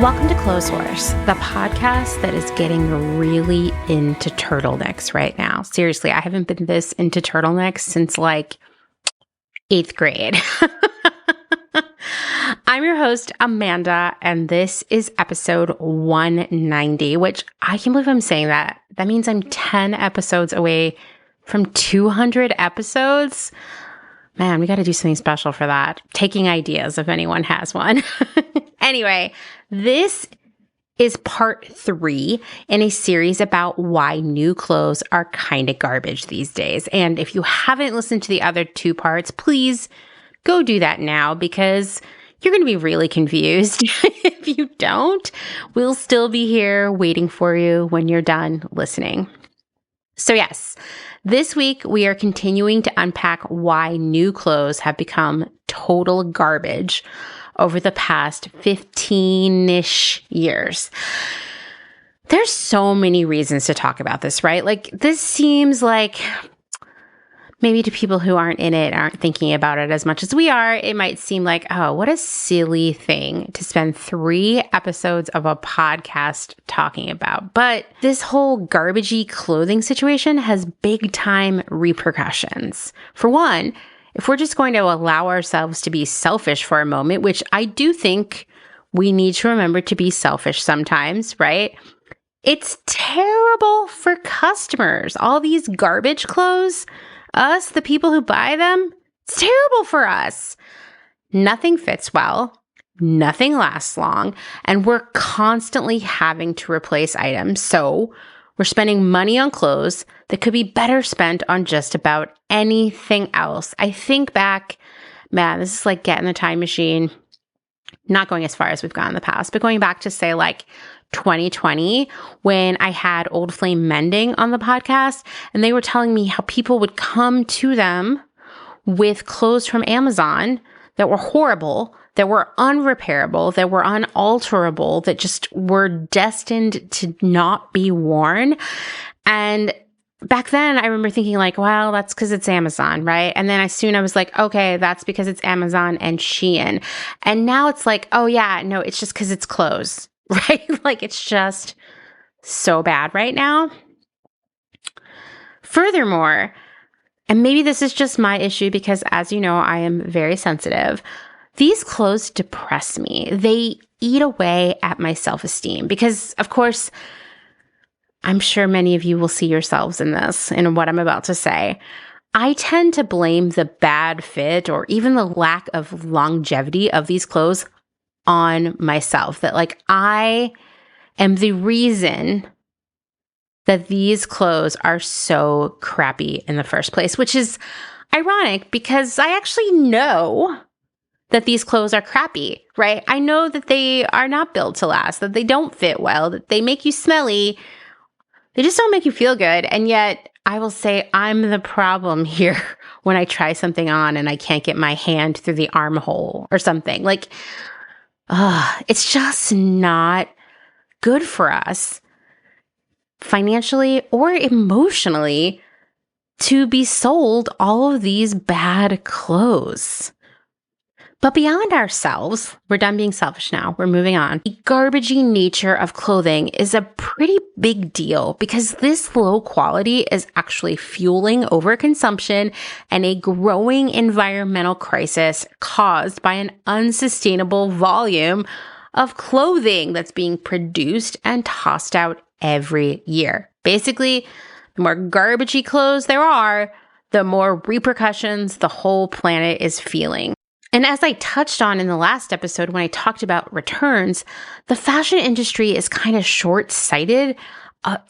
Welcome to Clothes Wars, the podcast that is getting really into turtlenecks right now. Seriously, I haven't been this into turtlenecks since like 8th grade. I'm your host, Amanda, and this is episode 190, which I can't believe I'm saying that. That means I'm 10 episodes away from 200 episodes. Man, we got to do something special for that. Taking ideas if anyone has one. Anyway, this is part 3 in a series about why new clothes are kind of garbage these days. And if you haven't listened to the other 2 parts, please go do that now because you're going to be really confused. If you don't, we'll still be here waiting for you when you're done listening. So yes, this week we are continuing to unpack why new clothes have become total garbage over the past 15-ish years. There's so many reasons to talk about this, right? Like, this seems like maybe to people who aren't in it, aren't thinking about it as much as we are, it might seem like, oh, what a silly thing to spend 3 episodes of a podcast talking about. But this whole garbagey clothing situation has big time repercussions. For one, if we're just going to allow ourselves to be selfish for a moment, which I do think we need to remember to be selfish sometimes, right? It's terrible for customers. All these garbage clothes, us, the people who buy them, it's terrible for us. Nothing fits well, nothing lasts long, and we're constantly having to replace items. So we're spending money on clothes that could be better spent on just about anything else. I think back, man, this is like getting the time machine, not going as far as we've gone in the past, but going back to say like 2020 when I had Old Flame Mending on the podcast, and they were telling me how people would come to them with clothes from Amazon that were horrible, that were unrepairable, that were unalterable, that just were destined to not be worn. And back then I remember thinking like, well, that's because it's Amazon, right? And then I was like, okay, that's because it's Amazon and Shein. And now it's like, oh yeah, no, it's just because it's clothes, right? Like, it's just so bad right now. Furthermore, and maybe this is just my issue because, as you know, I am very sensitive. These clothes depress me. They eat away at my self-esteem because, of course, I'm sure many of you will see yourselves in this, in what I'm about to say. I tend to blame the bad fit or even the lack of longevity of these clothes on myself. That like I am the reason that these clothes are so crappy in the first place, which is ironic because I actually know that these clothes are crappy, right? I know that they are not built to last, that they don't fit well, that they make you smelly. They just don't make you feel good. And yet I will say I'm the problem here when I try something on and I can't get my hand through the armhole or something. Like, it's just not good for us financially or emotionally to be sold all of these bad clothes. But beyond ourselves, we're done being selfish now. We're moving on. The garbagey nature of clothing is a pretty big deal because this low quality is actually fueling overconsumption and a growing environmental crisis caused by an unsustainable volume of clothing that's being produced and tossed out every year. Basically, the more garbagey clothes there are, the more repercussions the whole planet is feeling. And as I touched on in the last episode when I talked about returns, the fashion industry is kind of short-sighted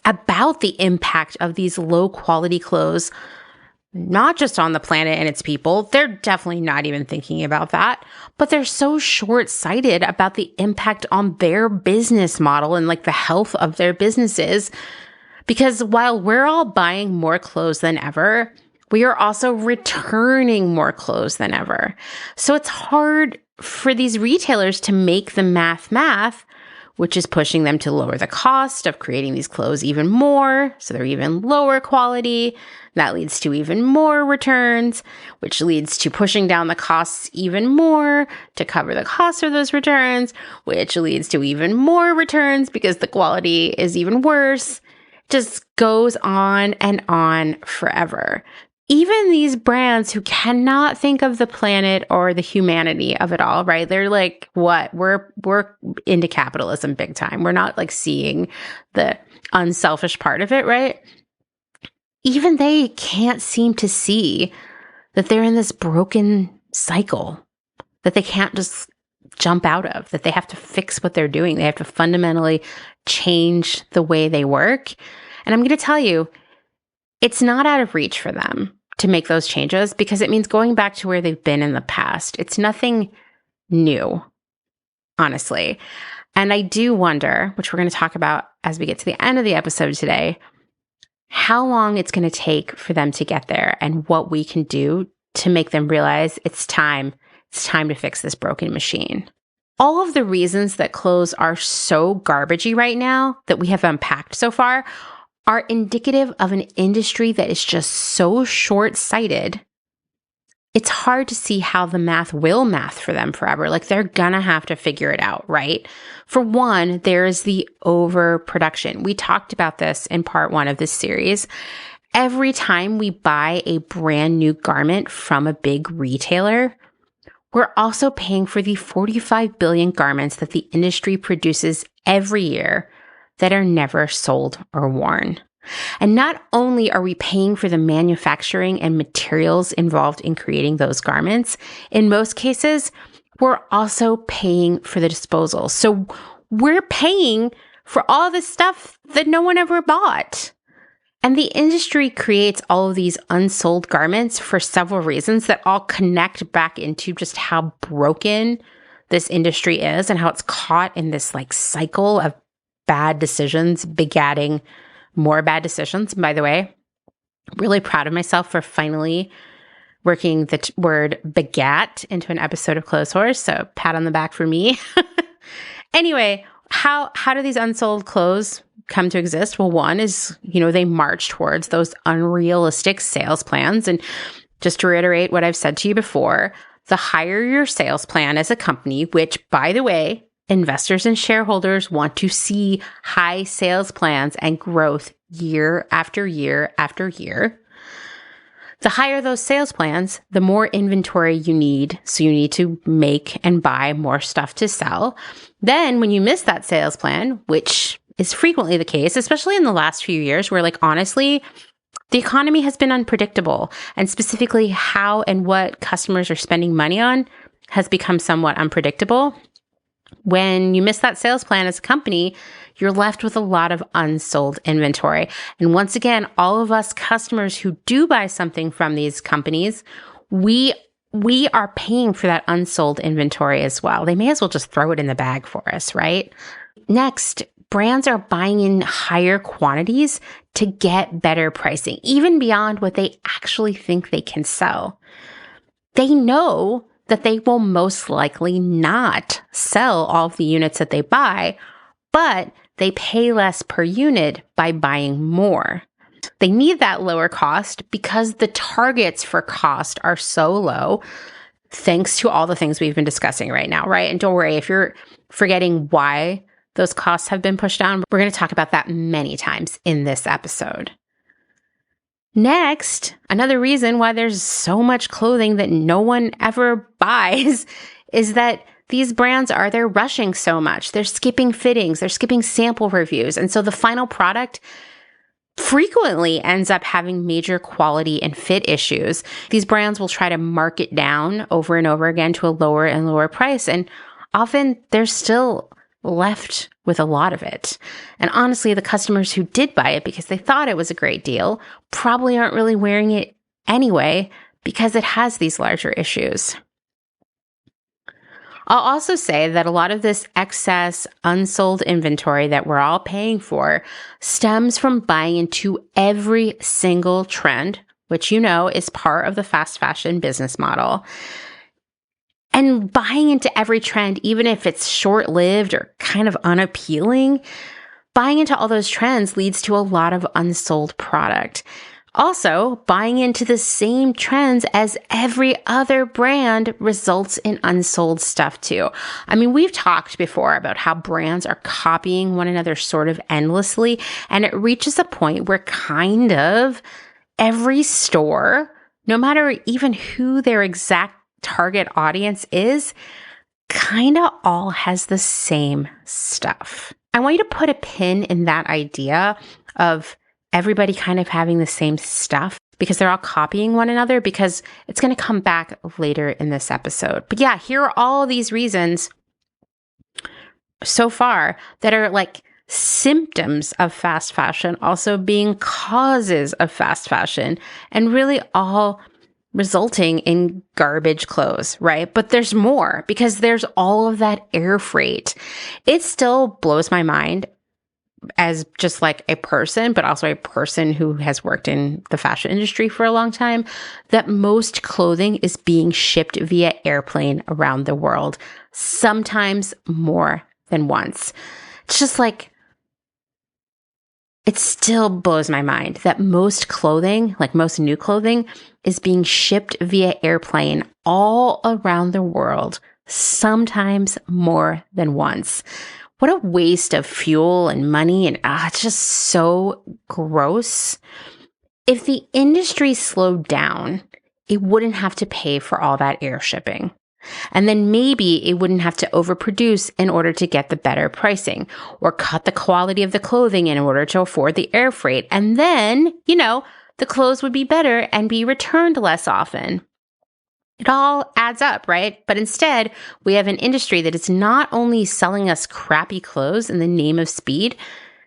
about the impact of these low-quality clothes, not just on the planet and its people. They're definitely not even thinking about that, but they're so short-sighted about the impact on their business model and like the health of their businesses. Because while we're all buying more clothes than ever, we are also returning more clothes than ever. So it's hard for these retailers to make the math which is pushing them to lower the cost of creating these clothes even more, so they're even lower quality. That leads to even more returns, which leads to pushing down the costs even more to cover the cost of those returns, which leads to even more returns because the quality is even worse. Just goes on and on forever. Even these brands who cannot think of the planet or the humanity of it all, right? They're like, what? We're into capitalism big time. We're not like seeing the unselfish part of it, right? Even they can't seem to see that they're in this broken cycle that they can't just jump out of, that they have to fix what they're doing. They have to fundamentally change the way they work. And I'm going to tell you, it's not out of reach for them to make those changes because it means going back to where they've been in the past. It's nothing new, honestly. And I do wonder, which we're going to talk about as we get to the end of the episode today, how long it's going to take for them to get there and what we can do to make them realize it's time to fix this broken machine. All of the reasons that clothes are so garbagey right now that we have unpacked so far are indicative of an industry that is just so short-sighted. It's hard to see how the math will math for them forever. Like they're gonna have to figure it out, right? For one, there is the overproduction. We talked about this in part 1 of this series. Every time we buy a brand new garment from a big retailer, we're also paying for the 45 billion garments that the industry produces every year that are never sold or worn. And not only are we paying for the manufacturing and materials involved in creating those garments, in most cases, we're also paying for the disposal. So we're paying for all this stuff that no one ever bought. And the industry creates all of these unsold garments for several reasons that all connect back into just how broken this industry is and how it's caught in this like cycle of bad decisions begatting more bad decisions. By the way, really proud of myself for finally working the word begat into an episode of Clothes Horse. So pat on the back for me. Anyway, how do these unsold clothes come to exist? Well, one is, they march towards those unrealistic sales plans. And just to reiterate what I've said to you before, the higher your sales plan as a company, which by the way, investors and shareholders want to see high sales plans and growth year after year after year. The higher those sales plans, the more inventory you need. So you need to make and buy more stuff to sell. Then when you miss that sales plan, which is frequently the case, especially in the last few years where honestly, the economy has been unpredictable, and specifically how and what customers are spending money on has become somewhat unpredictable. When you miss that sales plan as a company, you're left with a lot of unsold inventory. And once again, all of us customers who do buy something from these companies, we are paying for that unsold inventory as well. They may as well just throw it in the bag for us, right? Next, brands are buying in higher quantities to get better pricing, even beyond what they actually think they can sell. They know that they will most likely not sell all of the units that they buy, but they pay less per unit by buying more. They need that lower cost because the targets for cost are so low, thanks to all the things we've been discussing right now, right? And don't worry, if you're forgetting why those costs have been pushed down, we're going to talk about that many times in this episode. Next, another reason why there's so much clothing that no one ever buys is that these brands they're rushing so much. They're skipping fittings, they're skipping sample reviews. And so the final product frequently ends up having major quality and fit issues. These brands will try to mark it down over and over again to a lower and lower price. And often they're still left with a lot of it. And honestly, the customers who did buy it because they thought it was a great deal probably aren't really wearing it anyway because it has these larger issues. I'll also say that a lot of this excess unsold inventory that we're all paying for stems from buying into every single trend, which is part of the fast fashion business model. And buying into every trend, even if it's short-lived or kind of unappealing, buying into all those trends leads to a lot of unsold product. Also, buying into the same trends as every other brand results in unsold stuff too. I mean, we've talked before about how brands are copying one another sort of endlessly, and it reaches a point where kind of every store, no matter even who their exact target audience is, kind of all has the same stuff. I want you to put a pin in that idea of everybody kind of having the same stuff because they're all copying one another, because it's going to come back later in this episode. But yeah, here are all these reasons so far that are like symptoms of fast fashion, also being causes of fast fashion, and really all resulting in garbage clothes, right? But there's more because there's all of that air freight. It still blows my mind as just like a person, but also a person who has worked in the fashion industry for a long time, that most clothing is being shipped via airplane around the world, sometimes more than once. It's just like, it still blows my mind that most clothing, like most new clothing, is being shipped via airplane all around the world, sometimes more than once. What a waste of fuel and money, and it's just so gross. If the industry slowed down, it wouldn't have to pay for all that air shipping. And then maybe it wouldn't have to overproduce in order to get the better pricing, or cut the quality of the clothing in order to afford the air freight. And then, the clothes would be better and be returned less often. It all adds up, right? But instead, we have an industry that is not only selling us crappy clothes in the name of speed,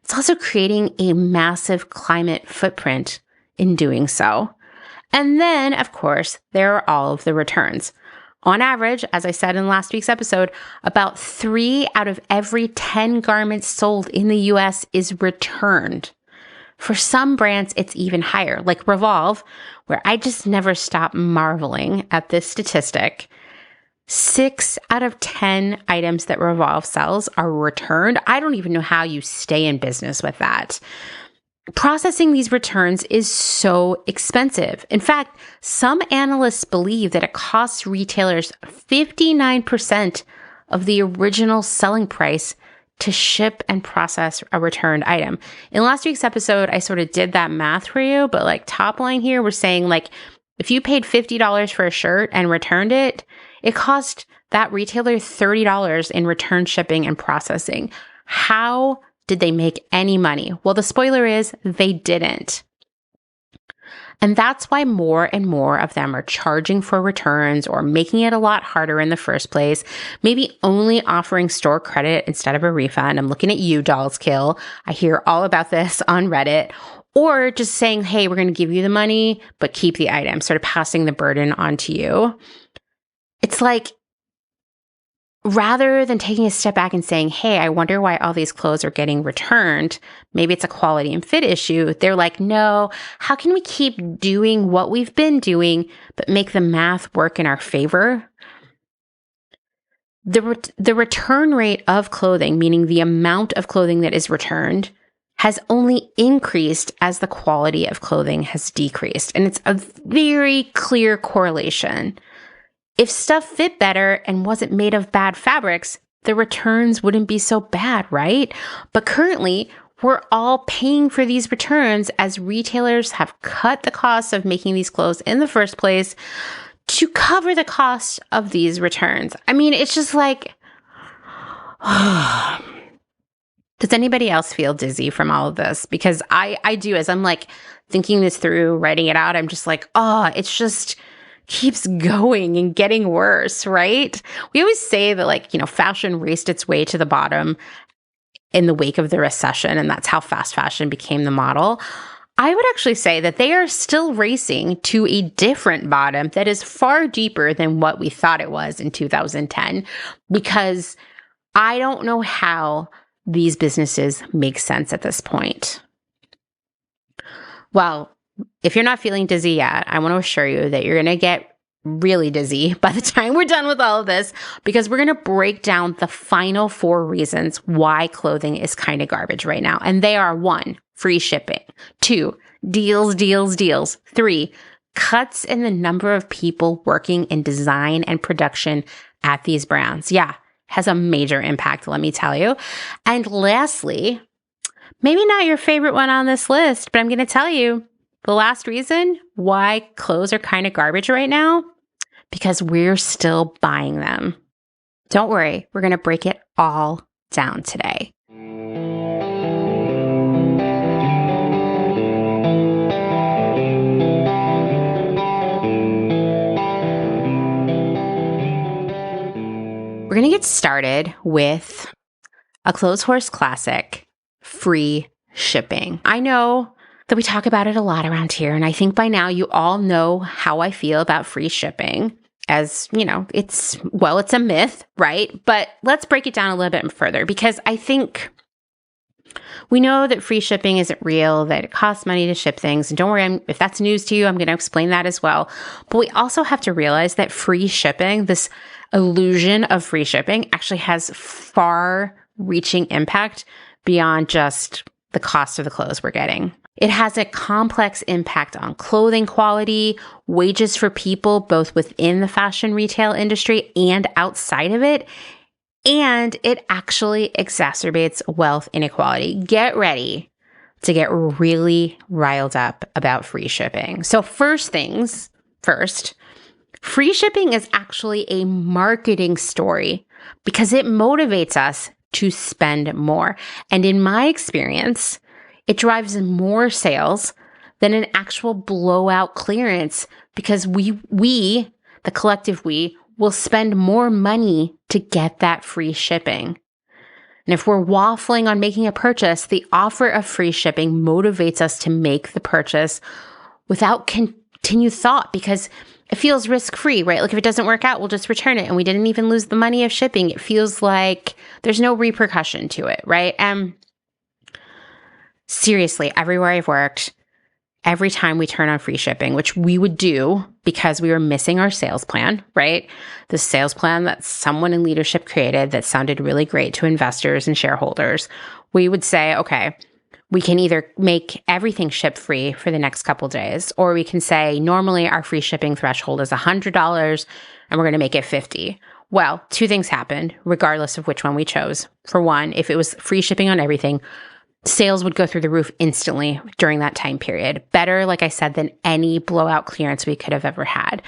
it's also creating a massive climate footprint in doing so. And then, of course, there are all of the returns. On average, as I said in last week's episode, about 3 out of every 10 garments sold in the US is returned. For some brands, it's even higher, like Revolve, where I just never stop marveling at this statistic. 6 out of 10 items that Revolve sells are returned. I don't even know how you stay in business with that. Processing these returns is so expensive. In fact, some analysts believe that it costs retailers 59% of the original selling price to ship and process a returned item. In last week's episode, I sort of did that math for you, but like top line here, we're saying like if you paid $50 for a shirt and returned it, it cost that retailer $30 in return shipping and processing. How did they make any money? Well, the spoiler is they didn't. And that's why more and more of them are charging for returns or making it a lot harder in the first place, maybe only offering store credit instead of a refund. I'm looking at you, Dolls Kill. I hear all about this on Reddit. Or just saying, hey, we're going to give you the money, but keep the item, sort of passing the burden onto you. It's like, rather than taking a step back and saying, hey, I wonder why all these clothes are getting returned, maybe it's a quality and fit issue, they're like, no, how can we keep doing what we've been doing, but make the math work in our favor? The return rate of clothing, meaning the amount of clothing that is returned, has only increased as the quality of clothing has decreased. And it's a very clear correlation. If stuff fit better and wasn't made of bad fabrics, the returns wouldn't be so bad, right? But currently, we're all paying for these returns as retailers have cut the cost of making these clothes in the first place to cover the cost of these returns. I mean, it's just like, does anybody else feel dizzy from all of this? Because I do. As I'm like thinking this through, writing it out, I'm just like, it's just keeps going and getting worse, right? We always say that fashion raced its way to the bottom in the wake of the recession, and that's how fast fashion became the model. I would actually say that they are still racing to a different bottom that is far deeper than what we thought it was in 2010, because I don't know how these businesses make sense at this point. Well, if you're not feeling dizzy yet, I want to assure you that you're going to get really dizzy by the time we're done with all of this, because we're going to break down the final 4 reasons why clothing is kind of garbage right now. And they are: 1, free shipping; 2, deals, deals, deals; 3, cuts in the number of people working in design and production at these brands. Yeah, has a major impact, let me tell you. And lastly, maybe not your favorite one on this list, but I'm going to tell you the last reason why clothes are kind of garbage right now: because we're still buying them. Don't worry, we're going to break it all down today. We're going to get started with a Clothes Horse classic: free shipping. I know that we talk about it a lot around here, and I think by now you all know how I feel about free shipping. As you know, it's a myth, right? But let's break it down a little bit further, because I think we know that free shipping isn't real, that it costs money to ship things. And don't worry, if that's news to you, I'm going to explain that as well. But we also have to realize that free shipping, this illusion of free shipping, actually has far-reaching impact beyond just the cost of the clothes we're getting. It has a complex impact on clothing quality, wages for people both within the fashion retail industry and outside of it, and it actually exacerbates wealth inequality. Get ready to get really riled up about free shipping. So first things first, free shipping is actually a marketing story because it motivates us to spend more. And in my experience, it drives more sales than an actual blowout clearance, because we, the collective we, will spend more money to get that free shipping. And if we're waffling on making a purchase, the offer of free shipping motivates us to make the purchase without continued thought, because it feels risk-free, right? Like if it doesn't work out, we'll just return it and we didn't even lose the money of shipping. It feels like there's no repercussion to it, right? Seriously, everywhere I've worked, every time we turn on free shipping, which we would do because we were missing our sales plan, right? The sales plan that someone in leadership created that sounded really great to investors and shareholders, we would say, okay, we can either make everything ship free for the next couple days, or we can say normally our free shipping threshold is $100 and we're going to make it $50. Well, 2 things happened regardless of which one we chose. For one, if it was free shipping on everything, sales would go through the roof instantly during that time period. Better, like I said, than any blowout clearance we could have ever had.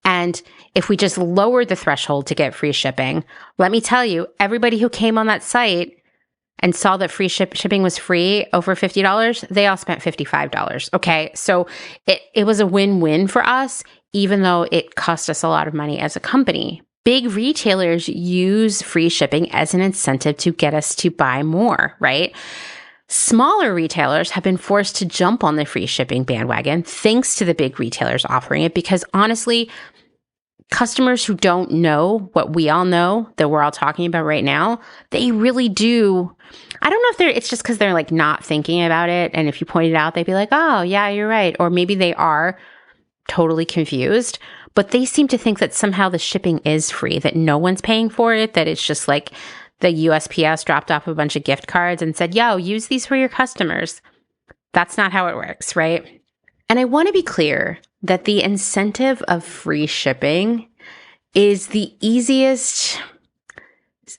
And if we just lowered the threshold to get free shipping, let me tell you, everybody who came on that site and saw that free shipping was free over $50, they all spent $55. Okay, so it was a win-win for us, even though it cost us a lot of money as a company. Big retailers use free shipping as an incentive to get us to buy more, right? Smaller retailers have been forced to jump on the free shipping bandwagon thanks to the big retailers offering it, because honestly, customers who don't know what we all know that we're all talking about right now, they really do. I don't know if it's just because they're like not thinking about it. And if you point it out, they'd be like, oh, yeah, you're right. Or maybe they are totally confused, but they seem to think that somehow the shipping is free, that no one's paying for it, that it's just like the USPS dropped off a bunch of gift cards and said, yo, use these for your customers. That's not how it works, right? And I want to be clear that the incentive of free shipping is the easiest,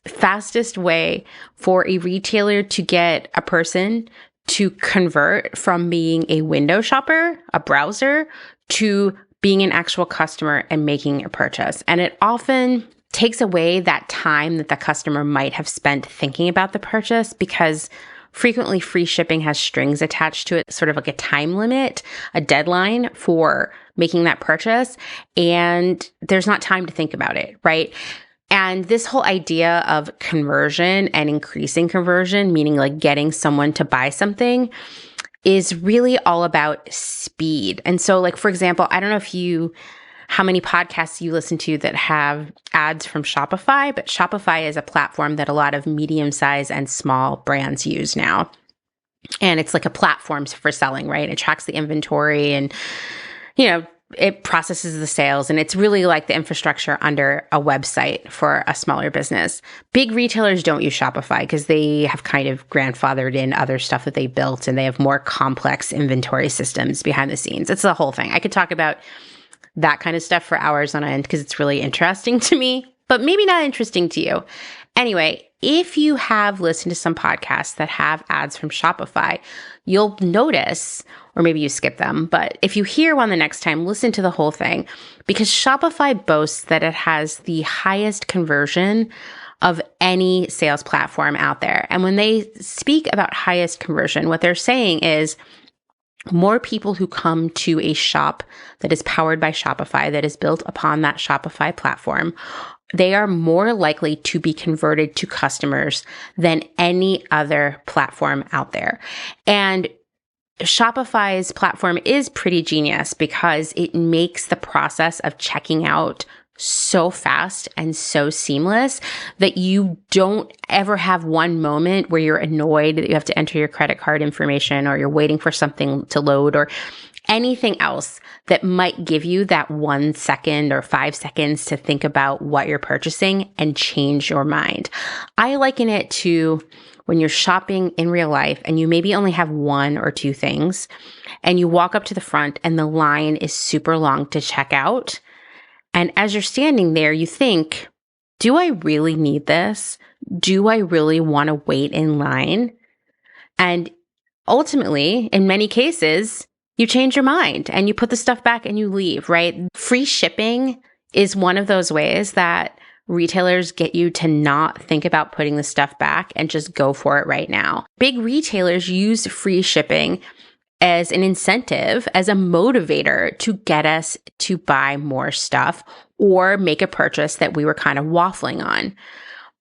fastest way for a retailer to get a person to convert from being a window shopper, a browser, to being an actual customer and making a purchase. And it often takes away that time that the customer might have spent thinking about the purchase, because frequently free shipping has strings attached to it, sort of like a time limit, a deadline for making that purchase, and there's not time to think about it, right? And this whole idea of conversion and increasing conversion, meaning like getting someone to buy something, is really all about speed. And so like, for example, I don't know how many podcasts you listen to that have ads from Shopify, but Shopify is a platform that a lot of medium-sized and small brands use now. And it's like a platform for selling, right? It tracks the inventory and, it processes the sales, and it's really like the infrastructure under a website for a smaller business. Big retailers don't use Shopify because they have kind of grandfathered in other stuff that they built, and they have more complex inventory systems behind the scenes. It's the whole thing. I could talk about that kind of stuff for hours on end because it's really interesting to me, but maybe not interesting to you. Anyway, if you have listened to some podcasts that have ads from Shopify, you'll notice, or maybe you skip them, but if you hear one the next time, listen to the whole thing, because Shopify boasts that it has the highest conversion of any sales platform out there. And when they speak about highest conversion, what they're saying is more people who come to a shop that is powered by Shopify, that is built upon that Shopify platform, they are more likely to be converted to customers than any other platform out there. And Shopify's platform is pretty genius because it makes the process of checking out so fast and so seamless that you don't ever have one moment where you're annoyed that you have to enter your credit card information, or you're waiting for something to load, or anything else that might give you that 1 second or 5 seconds to think about what you're purchasing and change your mind. I liken it to when you're shopping in real life and you maybe only have 1 or 2 things, and you walk up to the front and the line is super long to check out. And as you're standing there, you think, do I really need this? Do I really want to wait in line? And ultimately, in many cases, you change your mind and you put the stuff back and you leave, right? Free shipping is one of those ways that retailers get you to not think about putting the stuff back and just go for it right now. Big retailers use free shipping as an incentive, as a motivator to get us to buy more stuff or make a purchase that we were kind of waffling on.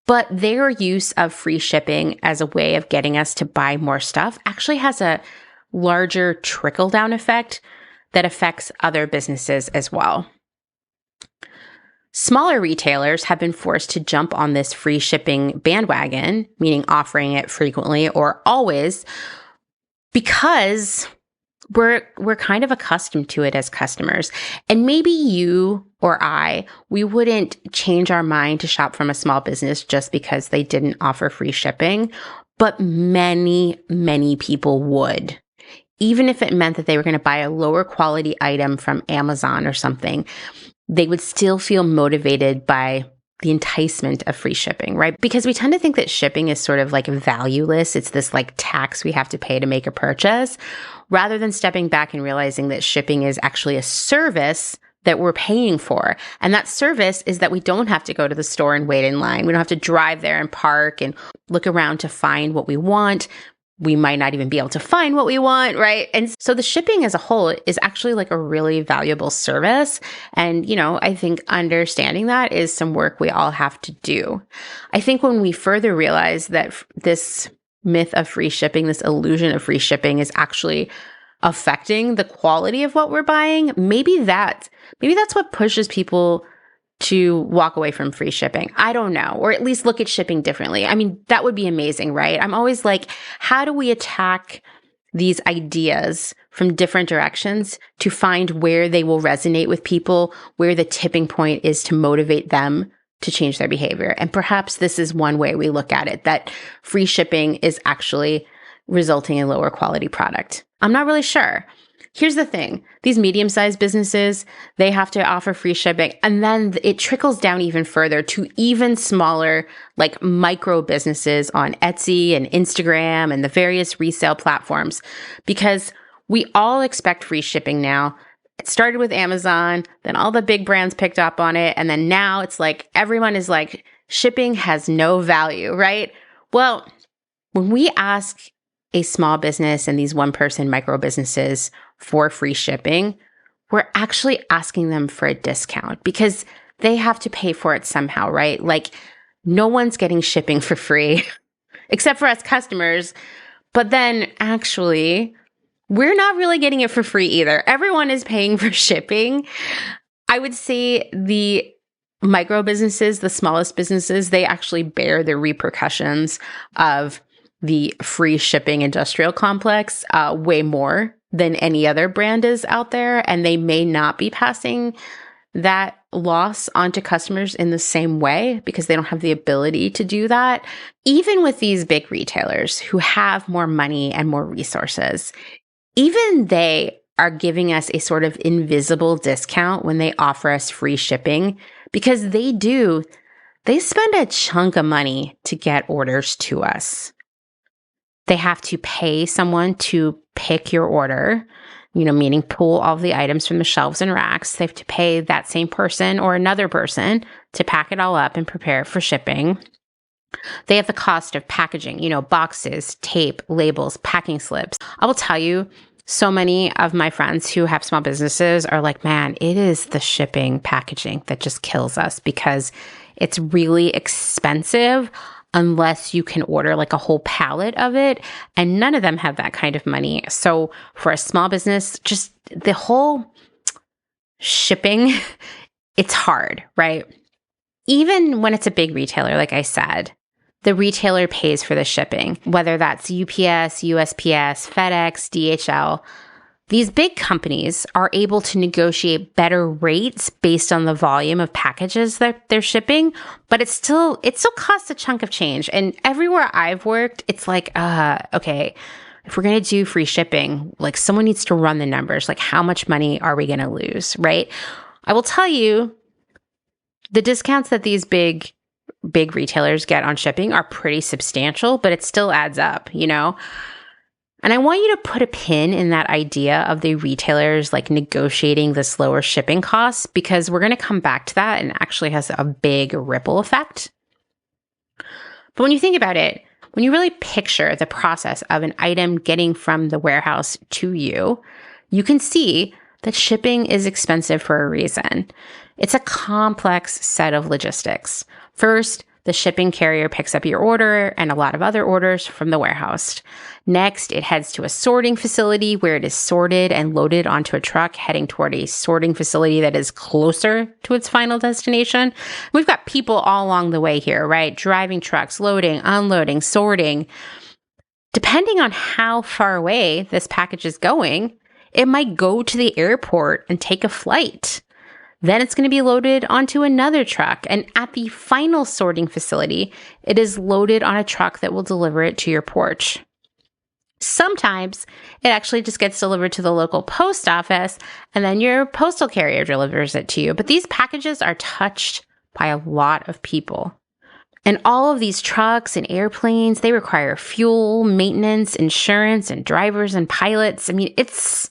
But their use of free shipping as a way of getting us to buy more stuff actually has a larger trickle-down effect that affects other businesses as well. Smaller retailers have been forced to jump on this free shipping bandwagon, meaning offering it frequently or always, because we're kind of accustomed to it as customers. And maybe you or we wouldn't change our mind to shop from a small business just because they didn't offer free shipping, but many, many people would. Even if it meant that they were going to buy a lower quality item from Amazon or something, they would still feel motivated by the enticement of free shipping, right? Because we tend to think that shipping is sort of like valueless. It's this like tax we have to pay to make a purchase, rather than stepping back and realizing that shipping is actually a service that we're paying for. And that service is that we don't have to go to the store and wait in line. We don't have to drive there and park and look around to find what we want. We might not even be able to find what we want, right? And so the shipping as a whole is actually like a really valuable service. And, I think understanding that is some work we all have to do. I think when we further realize that this myth of free shipping, this illusion of free shipping is actually affecting the quality of what we're buying, maybe that's what pushes people to walk away from free shipping. I don't know, or at least look at shipping differently. I mean, that would be amazing, right? I'm always like, how do we attack these ideas from different directions to find where they will resonate with people, where the tipping point is to motivate them to change their behavior? And perhaps this is one way we look at it, that free shipping is actually resulting in lower quality product. I'm not really sure. Here's the thing. These medium-sized businesses, they have to offer free shipping. And then it trickles down even further to even smaller, like micro businesses on Etsy and Instagram and the various resale platforms, because we all expect free shipping now. It started with Amazon, then all the big brands picked up on it. And then now it's like, everyone is like, shipping has no value, right? Well, when we ask a small business and these one-person micro businesses for free shipping, we're actually asking them for a discount because they have to pay for it somehow, right? Like, no one's getting shipping for free except for us customers. But then actually, we're not really getting it for free either. Everyone is paying for shipping. I would say the micro businesses, the smallest businesses, they actually bear the repercussions of the free shipping industrial complex way more than any other brand is out there, and they may not be passing that loss onto customers in the same way because they don't have the ability to do that. Even with these big retailers who have more money and more resources, even they are giving us a sort of invisible discount when they offer us free shipping because they spend a chunk of money to get orders to us. They have to pay someone to pick your order, meaning pull all the items from the shelves and racks. They have to pay that same person or another person to pack it all up and prepare it for shipping. They have the cost of packaging, boxes, tape, labels, packing slips. I will tell you, so many of my friends who have small businesses are like, man, it is the shipping packaging that just kills us because it's really expensive unless you can order like a whole pallet of it. And none of them have that kind of money. So for a small business, just the whole shipping, it's hard, right? Even when it's a big retailer, like I said, the retailer pays for the shipping, whether that's UPS, USPS, FedEx, DHL. These big companies are able to negotiate better rates based on the volume of packages that they're shipping, but it still costs a chunk of change. And everywhere I've worked, it's like, okay, if we're going to do free shipping, like someone needs to run the numbers. Like how much money are we going to lose, right? I will tell you, the discounts that these big retailers get on shipping are pretty substantial, but it still adds up, And I want you to put a pin in that idea of the retailers like negotiating this lower shipping costs because we're going to come back to that and it actually has a big ripple effect. But when you think about it, when you really picture the process of an item getting from the warehouse to you, you can see that shipping is expensive for a reason. It's a complex set of logistics. First, the shipping carrier picks up your order and a lot of other orders from the warehouse. Next, it heads to a sorting facility where it is sorted and loaded onto a truck heading toward a sorting facility that is closer to its final destination. We've got people all along the way here, right? Driving trucks, loading, unloading, sorting. Depending on how far away this package is going, it might go to the airport and take a flight. Then it's going to be loaded onto another truck. And at the final sorting facility, it is loaded on a truck that will deliver it to your porch. Sometimes it actually just gets delivered to the local post office and then your postal carrier delivers it to you. But these packages are touched by a lot of people. And all of these trucks and airplanes, they require fuel, maintenance, insurance, and drivers and pilots. I mean, it's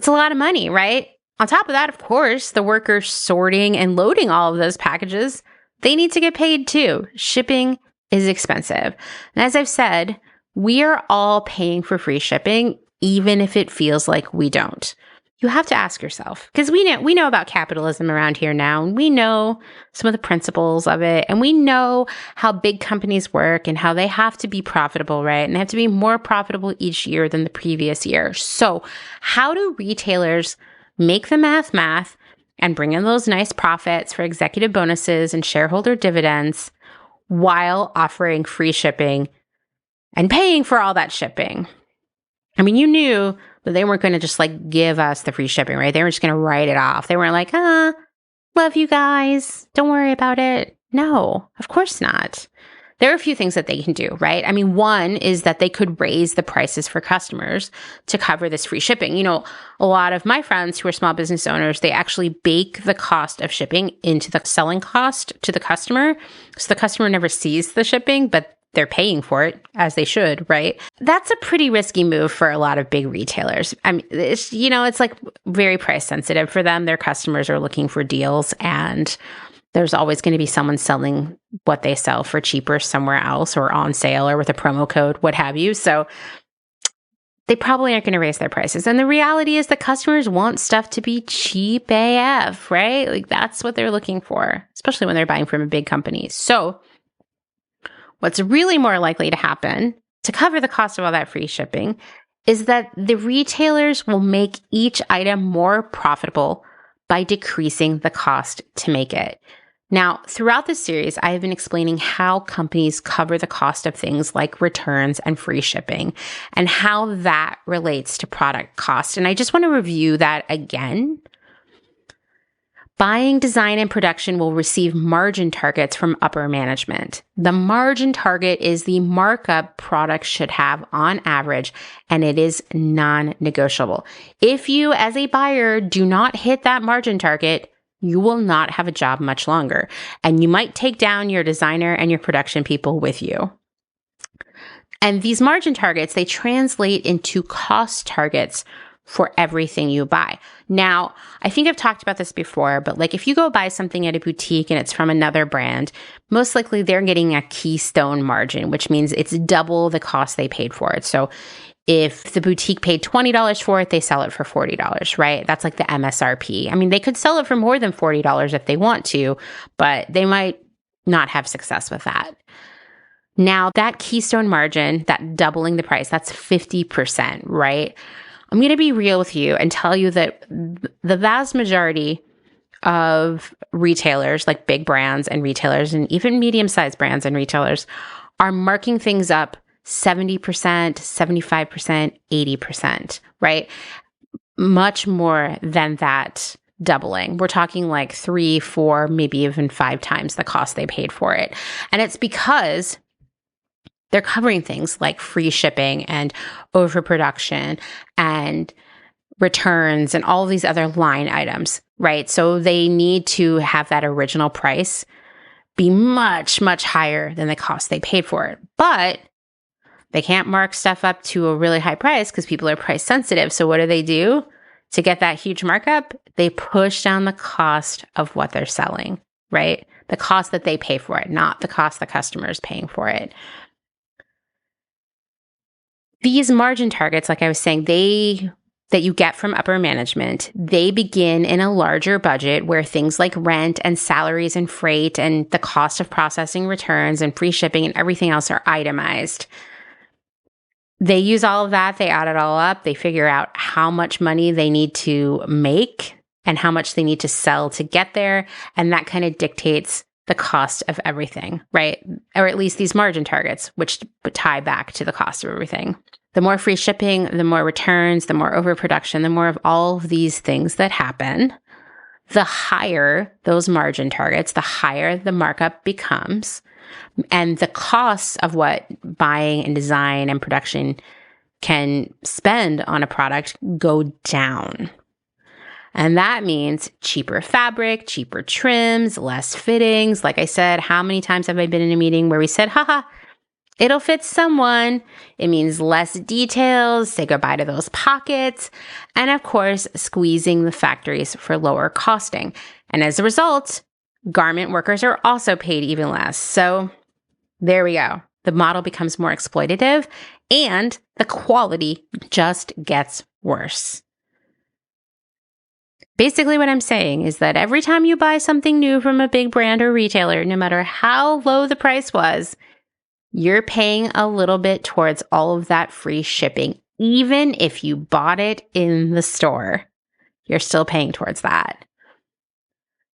a lot of money, right? On top of that, of course, the workers sorting and loading all of those packages, they need to get paid too. Shipping is expensive. And as I've said, we are all paying for free shipping, even if it feels like we don't. You have to ask yourself, because we know about capitalism around here now, and we know some of the principles of it, and we know how big companies work and how they have to be profitable, right? And they have to be more profitable each year than the previous year. So how do retailers make the math and bring in those nice profits for executive bonuses and shareholder dividends while offering free shipping and paying for all that shipping? I mean, you knew that they weren't going to just like give us the free shipping, right? They were just going to write it off. They weren't like, love you guys. Don't worry about it. No, of course not. There are a few things that they can do, right? I mean, one is that they could raise the prices for customers to cover this free shipping. A lot of my friends who are small business owners, they actually bake the cost of shipping into the selling cost to the customer. So the customer never sees the shipping, but they're paying for it as they should, right? That's a pretty risky move for a lot of big retailers. I mean, it's like very price sensitive for them. Their customers are looking for deals, and there's always going to be someone selling what they sell for cheaper somewhere else or on sale or with a promo code, what have you. So they probably aren't going to raise their prices. And the reality is the customers want stuff to be cheap AF, right? Like that's what they're looking for, especially when they're buying from a big company. So what's really more likely to happen to cover the cost of all that free shipping is that the retailers will make each item more profitable by decreasing the cost to make it. Now, throughout this series, I have been explaining how companies cover the cost of things like returns and free shipping and how that relates to product cost. And I just want to review that again. Buying, design, and production will receive margin targets from upper management. The margin target is the markup products should have on average, and it is non-negotiable. If you, as a buyer, do not hit that margin target, you will not have a job much longer, and you might take down your designer and your production people with you. And these margin targets, they translate into cost targets for everything you buy. Now, I think I've talked about this before, but like if you go buy something at a boutique and it's from another brand, most likely they're getting a keystone margin, which means it's double the cost they paid for it. So if the boutique paid $20 for it, they sell it for $40, right? That's like the MSRP. I mean, they could sell it for more than $40 if they want to, but they might not have success with that. Now, that keystone margin, that doubling the price, that's 50%, right? I'm going to be real with you and tell you that the vast majority of retailers, like big brands and retailers, and even medium-sized brands and retailers, are marking things up 70%, 75%, 80%, right? Much more than that doubling. We're talking like 3, 4, maybe even 5 times the cost they paid for it. And it's because they're covering things like free shipping and overproduction and returns and all these other line items, right? So they need to have that original price be much, much higher than the cost they paid for it. But they can't mark stuff up to a really high price because people are price sensitive. So what do? To get that huge markup, they push down the cost of what they're selling, right? The cost that they pay for it, not the cost the customer is paying for it. These margin targets, like I was saying, that you get from upper management, they begin in a larger budget where things like rent and salaries and freight and the cost of processing returns and free shipping and everything else are itemized. They use all of that, they add it all up, they figure out how much money they need to make and how much they need to sell to get there, and that kind of dictates the cost of everything, right? Or at least these margin targets, which tie back to the cost of everything. The more free shipping, the more returns, the more overproduction, the more of all of these things that happen, the higher those margin targets, the higher the markup becomes. And the costs of what buying and design and production can spend on a product go down. And that means cheaper fabric, cheaper trims, less fittings. Like I said, how many times have I been in a meeting where we said, haha, it'll fit someone. It means less details, say goodbye to those pockets, and of course, squeezing the factories for lower costing. And as a result, garment workers are also paid even less. So there we go. The model becomes more exploitative and the quality just gets worse. Basically, what I'm saying is that every time you buy something new from a big brand or retailer, no matter how low the price was, you're paying a little bit towards all of that free shipping. Even if you bought it in the store, you're still paying towards that.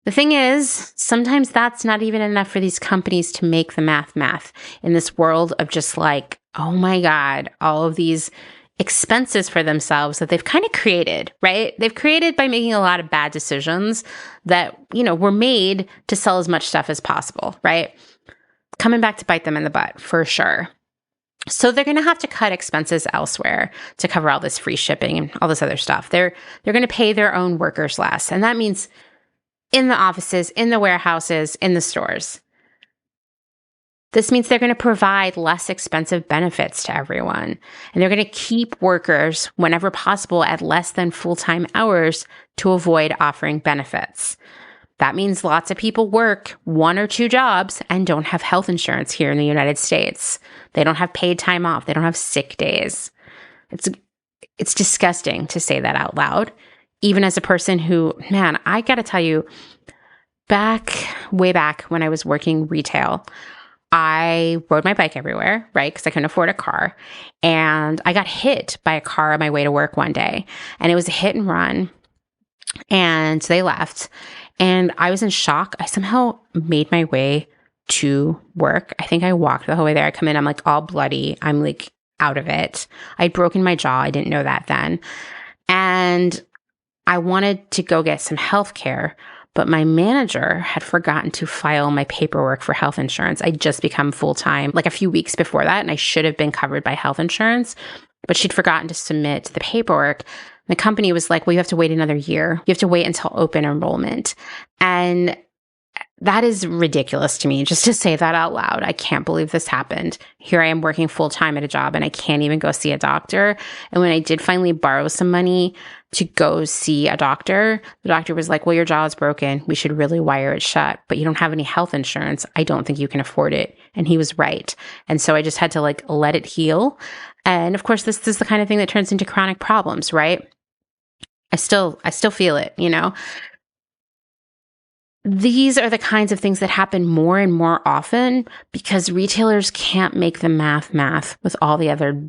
The thing is, sometimes that's not even enough for these companies to make the math in this world of just like, oh my God, all of these expenses for themselves that they've kind of created, right? They've created by making a lot of bad decisions that, were made to sell as much stuff as possible, right? Coming back to bite them in the butt for sure. So they're going to have to cut expenses elsewhere to cover all this free shipping and all this other stuff. They're going to pay their own workers less. And that means in the offices, in the warehouses, in the stores. This means they're going to provide less expensive benefits to everyone. And they're going to keep workers, whenever possible, at less than full-time hours to avoid offering benefits. That means lots of people work 1 or 2 jobs and don't have health insurance here in the United States. They don't have paid time off. They don't have sick days. It's disgusting to say that out loud. Even as a person who, man, I got to tell you, way back when I was working retail, I rode my bike everywhere, right? Because I couldn't afford a car. And I got hit by a car on my way to work one day. And it was a hit and run. And they left. And I was in shock. I somehow made my way to work. I think I walked the whole way there. I come in, I'm like all bloody. I'm like out of it. I'd broken my jaw. I didn't know that then. And I wanted to go get some health care, but my manager had forgotten to file my paperwork for health insurance. I'd just become full-time like a few weeks before that, and I should have been covered by health insurance, but she'd forgotten to submit the paperwork. The company was like, well, you have to wait another year. You have to wait until open enrollment. And that is ridiculous to me, just to say that out loud. I can't believe this happened. Here I am working full-time at a job and I can't even go see a doctor. And when I did finally borrow some money to go see a doctor, the doctor was like, well, your jaw is broken. We should really wire it shut, but you don't have any health insurance. I don't think you can afford it. And he was right. And so I just had to like let it heal. And of course, this is the kind of thing that turns into chronic problems, right? I still feel it, you know? These are the kinds of things that happen more and more often because retailers can't make the math with all the other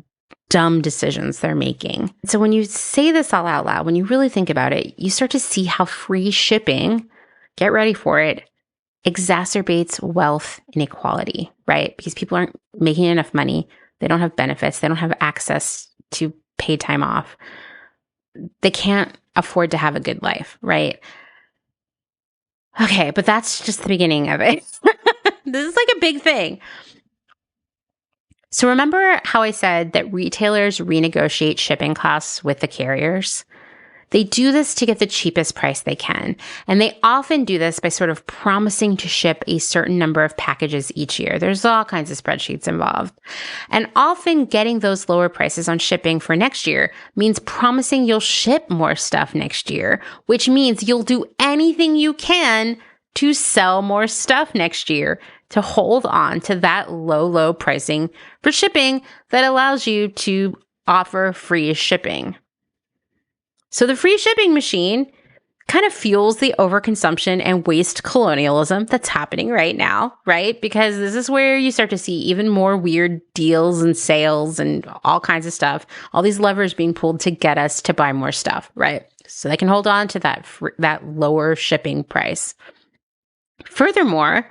dumb decisions they're making. So when you say this all out loud, when you really think about it, you start to see how free shipping, get ready for it, exacerbates wealth inequality, right? Because people aren't making enough money. They don't have benefits. They don't have access to paid time off. They can't afford to have a good life, right? Okay, but that's just the beginning of it. This is like a big thing. So remember how I said that retailers renegotiate shipping costs with the carriers? They do this to get the cheapest price they can. And they often do this by sort of promising to ship a certain number of packages each year. There's all kinds of spreadsheets involved. And often getting those lower prices on shipping for next year means promising you'll ship more stuff next year, which means you'll do anything you can to sell more stuff next year to hold on to that low pricing for shipping that allows you to offer free shipping. So the free shipping machine kind of fuels the overconsumption and waste colonialism that's happening right now, right? Because this is where you start to see even more weird deals and sales and all kinds of stuff, all these levers being pulled to get us to buy more stuff, right? So they can hold on to that lower shipping price. Furthermore,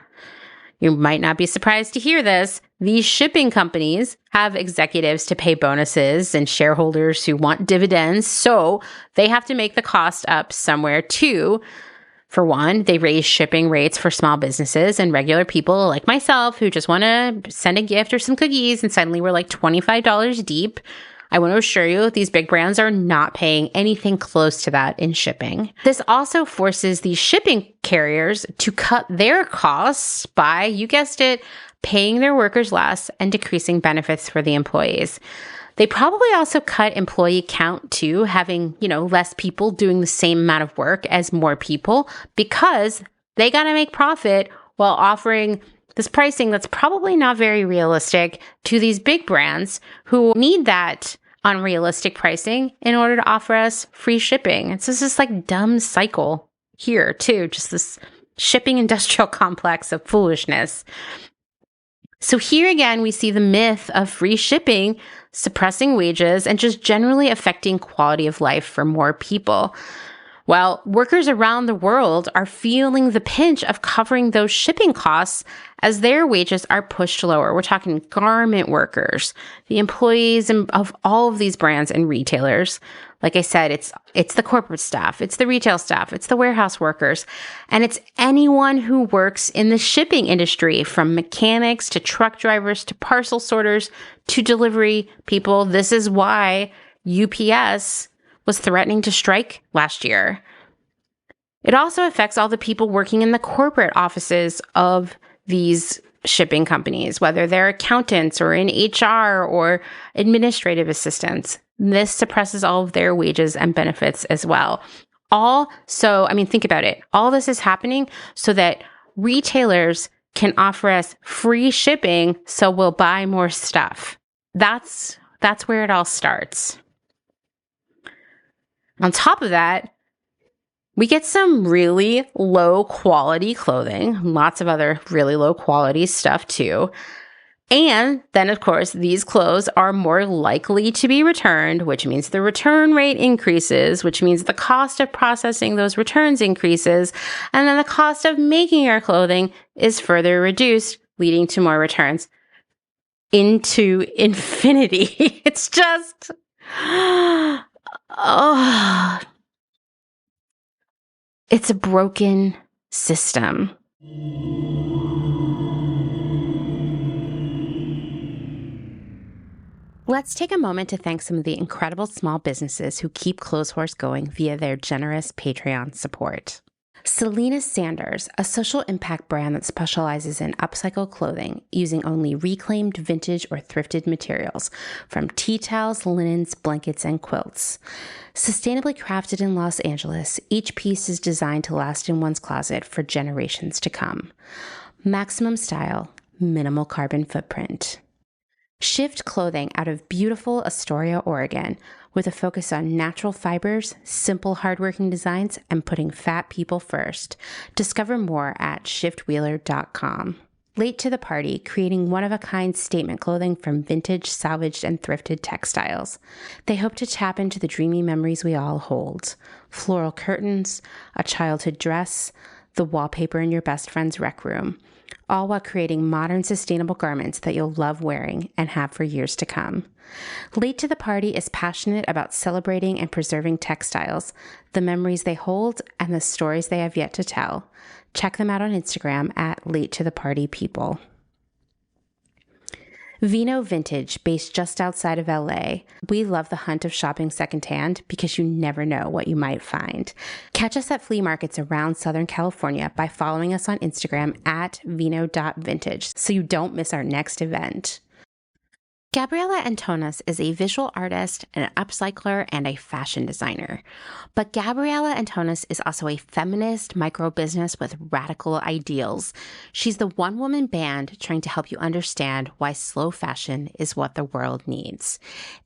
you might not be surprised to hear this, these shipping companies have executives to pay bonuses and shareholders who want dividends, so they have to make the cost up somewhere too. For one, they raise shipping rates for small businesses and regular people like myself who just want to send a gift or some cookies, and suddenly we're like $25 deep. I want to assure you, these big brands are not paying anything close to that in shipping. This also forces these shipping carriers to cut their costs by, you guessed it, paying their workers less and decreasing benefits for the employees. They probably also cut employee count too, having, less people doing the same amount of work as more people because they got to make profit while offering this pricing that's probably not very realistic to these big brands who need that unrealistic pricing in order to offer us free shipping. It's just this like dumb cycle here too, just this shipping industrial complex of foolishness. So here again, we see the myth of free shipping suppressing wages and just generally affecting quality of life for more people. Well, workers around the world are feeling the pinch of covering those shipping costs as their wages are pushed lower. We're talking garment workers, the employees of all of these brands and retailers. Like I said, it's the corporate staff, it's the retail staff, it's the warehouse workers, and it's anyone who works in the shipping industry, from mechanics to truck drivers to parcel sorters to delivery people. This is why UPS was threatening to strike last year. It also affects all the people working in the corporate offices of these shipping companies, whether they're accountants or in HR or administrative assistants. This suppresses all of their wages and benefits as well. Think about it. All this is happening so that retailers can offer us free shipping so we'll buy more stuff. That's where it all starts. On top of that, we get some really low quality clothing, lots of other really low quality stuff too. And then, of course, these clothes are more likely to be returned, which means the return rate increases, which means the cost of processing those returns increases. And then the cost of making our clothing is further reduced, leading to more returns into infinity. It's just, oh, it's a broken system. Let's take a moment to thank some of the incredible small businesses who keep Clotheshorse going via their generous Patreon support. Selena Sanders, a social impact brand that specializes in upcycle clothing using only reclaimed, vintage, or thrifted materials, from tea towels, linens, blankets, and quilts. Sustainably crafted in Los Angeles, each piece is designed to last in one's closet for generations to come. Maximum style, minimal carbon footprint. Shift Clothing out of beautiful Astoria, Oregon, with a focus on natural fibers, simple hardworking designs, and putting fat people first. Discover more at shiftwheeler.com. Late to the party, creating one-of-a-kind statement clothing from vintage, salvaged, and thrifted textiles. They hope to tap into the dreamy memories we all hold. Floral curtains, a childhood dress, the wallpaper in your best friend's rec room, all while creating modern, sustainable garments that you'll love wearing and have for years to come. Late to the Party is passionate about celebrating and preserving textiles, the memories they hold, and the stories they have yet to tell. Check them out on Instagram at Late to the Party People. Vino Vintage, based just outside of LA. We love the hunt of shopping secondhand because you never know what you might find. Catch us at flea markets around Southern California by following us on Instagram at vino.vintage so you don't miss our next event. Gabriella Antonis is a visual artist, an upcycler, and a fashion designer. But Gabriella Antonis is also a feminist micro-business with radical ideals. She's the one-woman band trying to help you understand why slow fashion is what the world needs.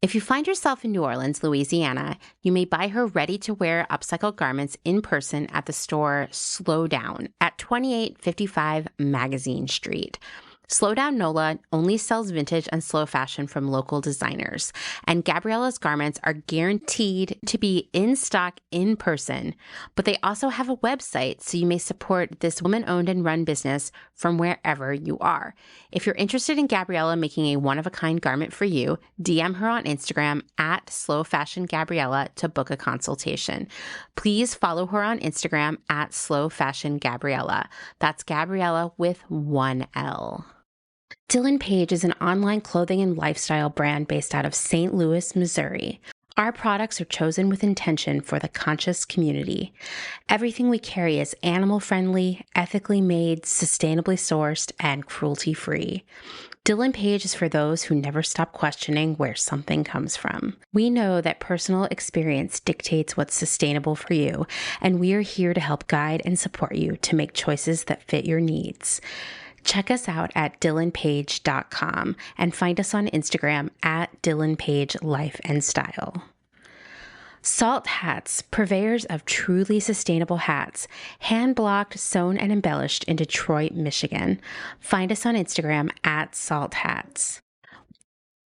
If you find yourself in New Orleans, Louisiana, you may buy her ready-to-wear upcycled garments in person at the store Slow Down at 2855 Magazine Street. Slow Down NOLA only sells vintage and slow fashion from local designers, and Gabriella's garments are guaranteed to be in stock in person, but they also have a website so you may support this woman-owned and run business from wherever you are. If you're interested in Gabriella making a one-of-a-kind garment for you, DM her on Instagram at slowfashiongabriella to book a consultation. Please follow her on Instagram at slowfashiongabriella. That's Gabriella with one L. Dylan Page is an online clothing and lifestyle brand based out of St. Louis, Missouri. Our products are chosen with intention for the conscious community. Everything we carry is animal-friendly, ethically made, sustainably sourced, and cruelty-free. Dylan Page is for those who never stop questioning where something comes from. We know that personal experience dictates what's sustainable for you, and we are here to help guide and support you to make choices that fit your needs. Check us out at dylanpage.com and find us on Instagram at dylanpagelifeandstyle. Salt Hats, purveyors of truly sustainable hats, hand-blocked, sewn, and embellished in Detroit, Michigan. Find us on Instagram at Salt Hats.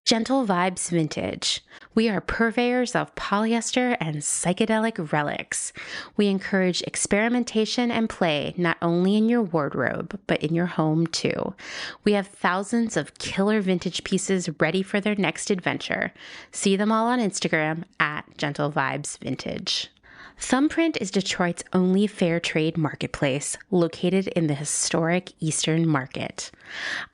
Gentle Vibes Vintage. We are purveyors of polyester and psychedelic relics. We encourage experimentation and play not only in your wardrobe, but in your home too. We have thousands of killer vintage pieces ready for their next adventure. See them all on Instagram at Gentle Vibes Vintage. Thumbprint is Detroit's only fair trade marketplace, located in the historic Eastern Market.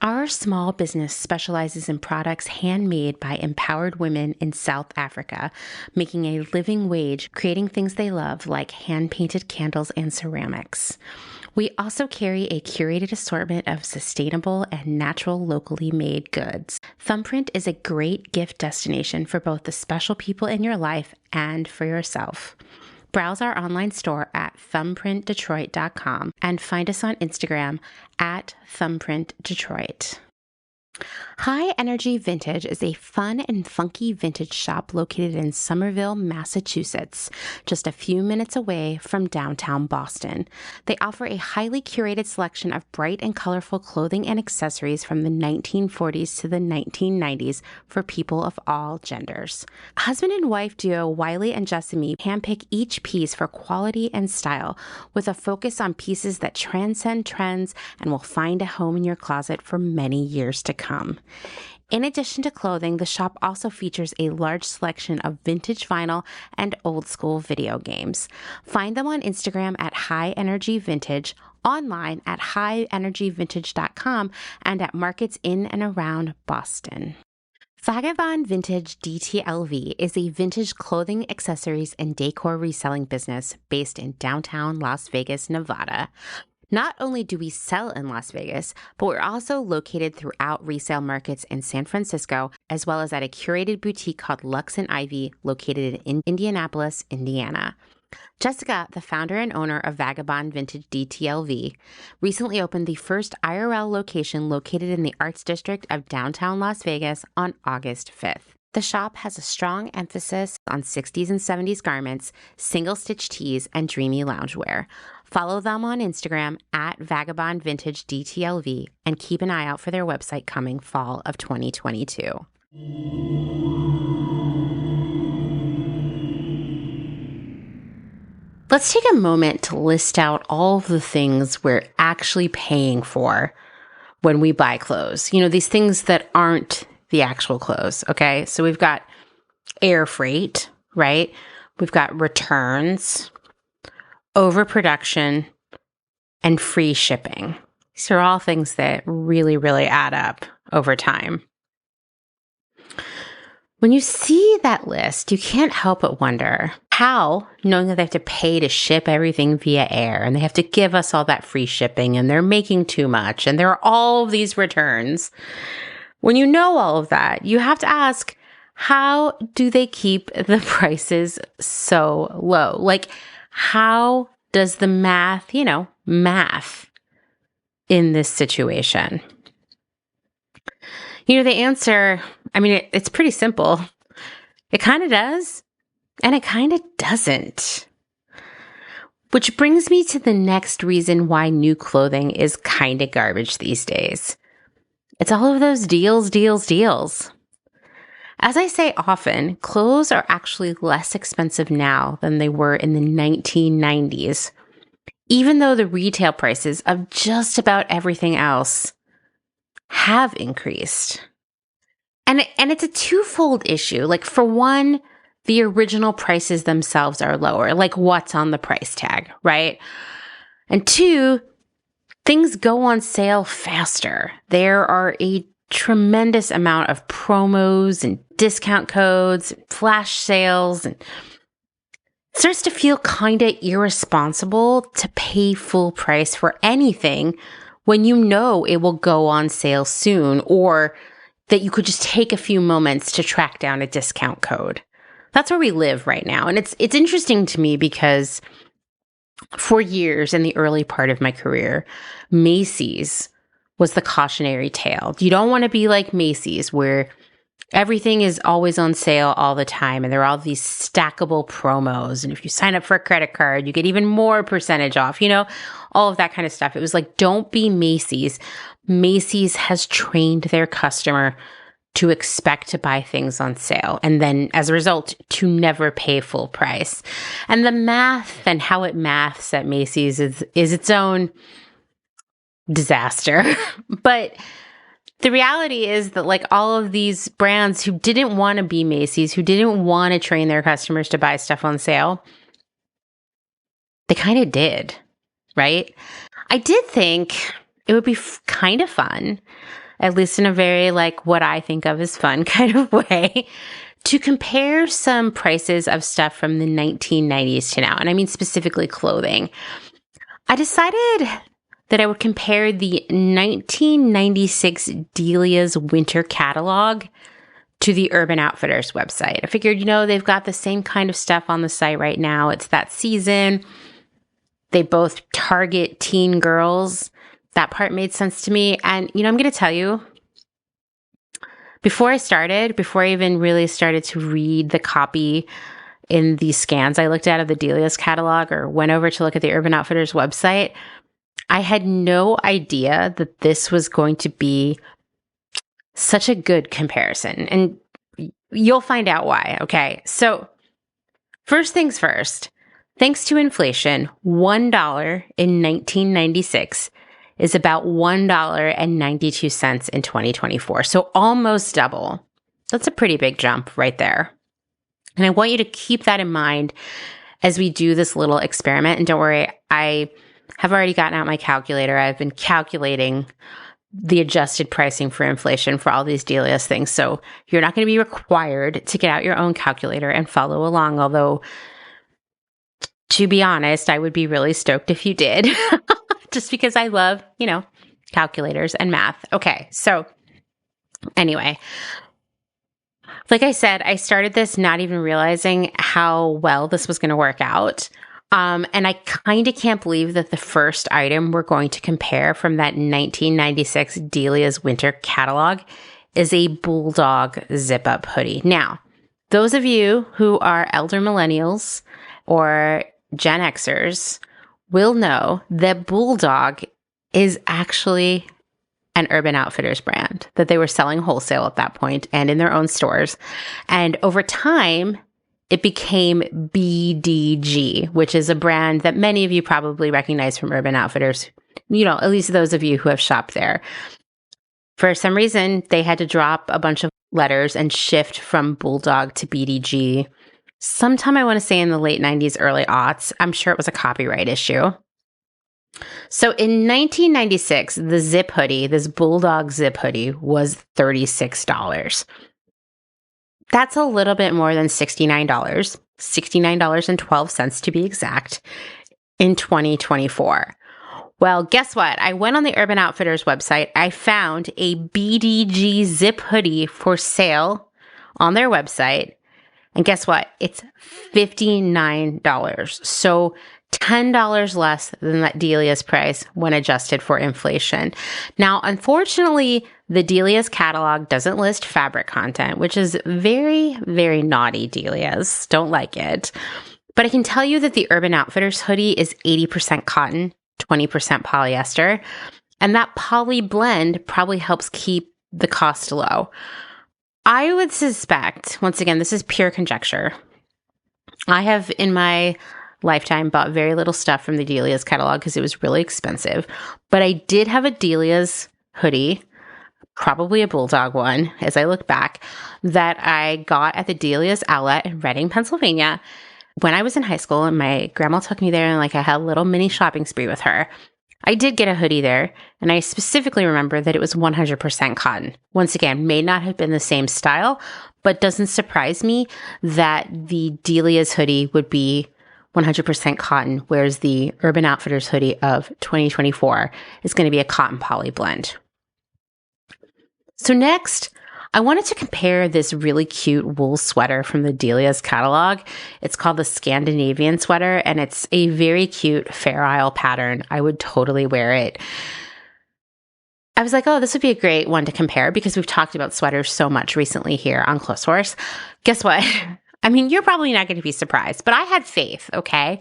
Our small business specializes in products handmade by empowered women in South Africa, making a living wage, creating things they love like hand-painted candles and ceramics. We also carry a curated assortment of sustainable and natural locally made goods. Thumbprint is a great gift destination for both the special people in your life and for yourself. Browse our online store at thumbprintdetroit.com and find us on Instagram at thumbprintdetroit. High Energy Vintage is a fun and funky vintage shop located in Somerville, Massachusetts, just a few minutes away from downtown Boston. They offer a highly curated selection of bright and colorful clothing and accessories from the 1940s to the 1990s for people of all genders. Husband and wife duo Wiley and Jessamy handpick each piece for quality and style, with a focus on pieces that transcend trends and will find a home in your closet for many years to come. In addition to clothing, the shop also features a large selection of vintage vinyl and old school video games. Find them on Instagram at High Energy Vintage, online at highenergyvintage.com, and at markets in and around Boston. Vagabond Vintage DTLV is a vintage clothing, accessories, and decor reselling business based in downtown Las Vegas, Nevada. Not only do we sell in Las Vegas, but we're also located throughout resale markets in San Francisco, as well as at a curated boutique called Lux and Ivy, located in Indianapolis, Indiana. Jessica, the founder and owner of Vagabond Vintage DTLV, recently opened the first IRL location located in the Arts District of downtown Las Vegas on August 5th. The shop has a strong emphasis on 60s and 70s garments, single-stitch tees, and dreamy loungewear. Follow them on Instagram at Vagabond Vintage DTLV and keep an eye out for their website coming fall of 2022. Let's take a moment to list out all of the things we're actually paying for when we buy clothes. You know, these things that aren't the actual clothes, okay? So we've got air freight, right? We've got returns, overproduction, and free shipping. These are all things that really, really add up over time. When you see that list, you can't help but wonder how, knowing that they have to pay to ship everything via air and they have to give us all that free shipping and they're making too much and there are all of these returns. When you know all of that, you have to ask, how do they keep the prices so low? Like, how does the math in this situation? You know, the answer, it's pretty simple. It kind of does, and it kind of doesn't. Which brings me to the next reason why new clothing is kind of garbage these days. It's all of those deals, deals, deals. As I say often, clothes are actually less expensive now than they were in the 1990s, even though the retail prices of just about everything else have increased. And it's a twofold issue. Like, for one, the original prices themselves are lower, like what's on the price tag, right? And two, things go on sale faster. There are a tremendous amount of promos and discount codes, and flash sales, and it starts to feel kind of irresponsible to pay full price for anything when you know it will go on sale soon, or that you could just take a few moments to track down a discount code. That's where we live right now. And it's interesting to me because for years in the early part of my career, Macy's was the cautionary tale. You don't want to be like Macy's, where everything is always on sale all the time and there are all these stackable promos. And if you sign up for a credit card, you get even more percentage off, all of that kind of stuff. It was like, don't be Macy's. Macy's has trained their customer to expect to buy things on sale, and then as a result, to never pay full price. And the math and how it maths at Macy's is its own disaster. But the reality is that, like, all of these brands who didn't want to be Macy's, who didn't want to train their customers to buy stuff on sale, they kind of did, right? I did think it would be kind of fun, at least in a very, like, what I think of as fun kind of way, to compare some prices of stuff from the 1990s to now. And I mean specifically clothing. I decided that I would compare the 1996 Dealz winter catalog to the Urban Outfitters website. I figured, they've got the same kind of stuff on the site right now. It's that season. They both target teen girls. That part made sense to me. And, I'm going to tell you, Before I even really started to read the copy in the scans I looked at of the Dealia's catalog or went over to look at the Urban Outfitters website, I had no idea that this was going to be such a good comparison. And you'll find out why. Okay. So first things first, thanks to inflation, $1 in 1996 is about $1.92 in 2024. So almost double. That's a pretty big jump right there. And I want you to keep that in mind as we do this little experiment. And don't worry, I have already gotten out my calculator. I've been calculating the adjusted pricing for inflation for all these Dealia's things. So you're not going to be required to get out your own calculator and follow along. Although, to be honest, I would be really stoked if you did, just because I love, calculators and math. Okay. So anyway, like I said, I started this not even realizing how well this was going to work out. And I kind of can't believe that the first item we're going to compare from that 1996 Dealia's winter catalog is a Bulldog zip-up hoodie. Now, those of you who are elder millennials or Gen Xers will know that Bulldog is actually an Urban Outfitters brand that they were selling wholesale at that point and in their own stores. And over time, it became BDG, which is a brand that many of you probably recognize from Urban Outfitters, at least those of you who have shopped there. For some reason, they had to drop a bunch of letters and shift from Bulldog to BDG. Sometime I want to say in the late 90s, early aughts. I'm sure it was a copyright issue. So in 1996, the zip hoodie, this Bulldog zip hoodie, was $36. That's a little bit more than $69, $69.12 to be exact, in 2024. Well, guess what? I went on the Urban Outfitters website. I found a BDG zip hoodie for sale on their website. And guess what? It's $59. So $10 less than that Dealia's price when adjusted for inflation. Now, unfortunately, the Dealia's catalog doesn't list fabric content, which is very, very naughty Dealia's. Don't like it. But I can tell you that the Urban Outfitters hoodie is 80% cotton, 20% polyester. And that poly blend probably helps keep the cost low. I would suspect, once again, this is pure conjecture. I have in my lifetime bought very little stuff from the Dealia's catalog because it was really expensive. But I did have a Dealia's hoodie, probably a Bulldog one, as I look back, that I got at the Dealia's outlet in Reading, Pennsylvania, when I was in high school, and my grandma took me there, and I had a little mini shopping spree with her. I did get a hoodie there, and I specifically remember that it was 100% cotton. Once again, may not have been the same style, but doesn't surprise me that the Dealia's hoodie would be 100% cotton, whereas the Urban Outfitters hoodie of 2024 is going to be a cotton poly blend. So next, I wanted to compare this really cute wool sweater from the Dealia's catalog. It's called the Scandinavian sweater, and it's a very cute Fair Isle pattern. I would totally wear it. I was like, oh, this would be a great one to compare because we've talked about sweaters so much recently here on Close Source. Guess what? I mean, you're probably not going to be surprised, but I had faith, okay?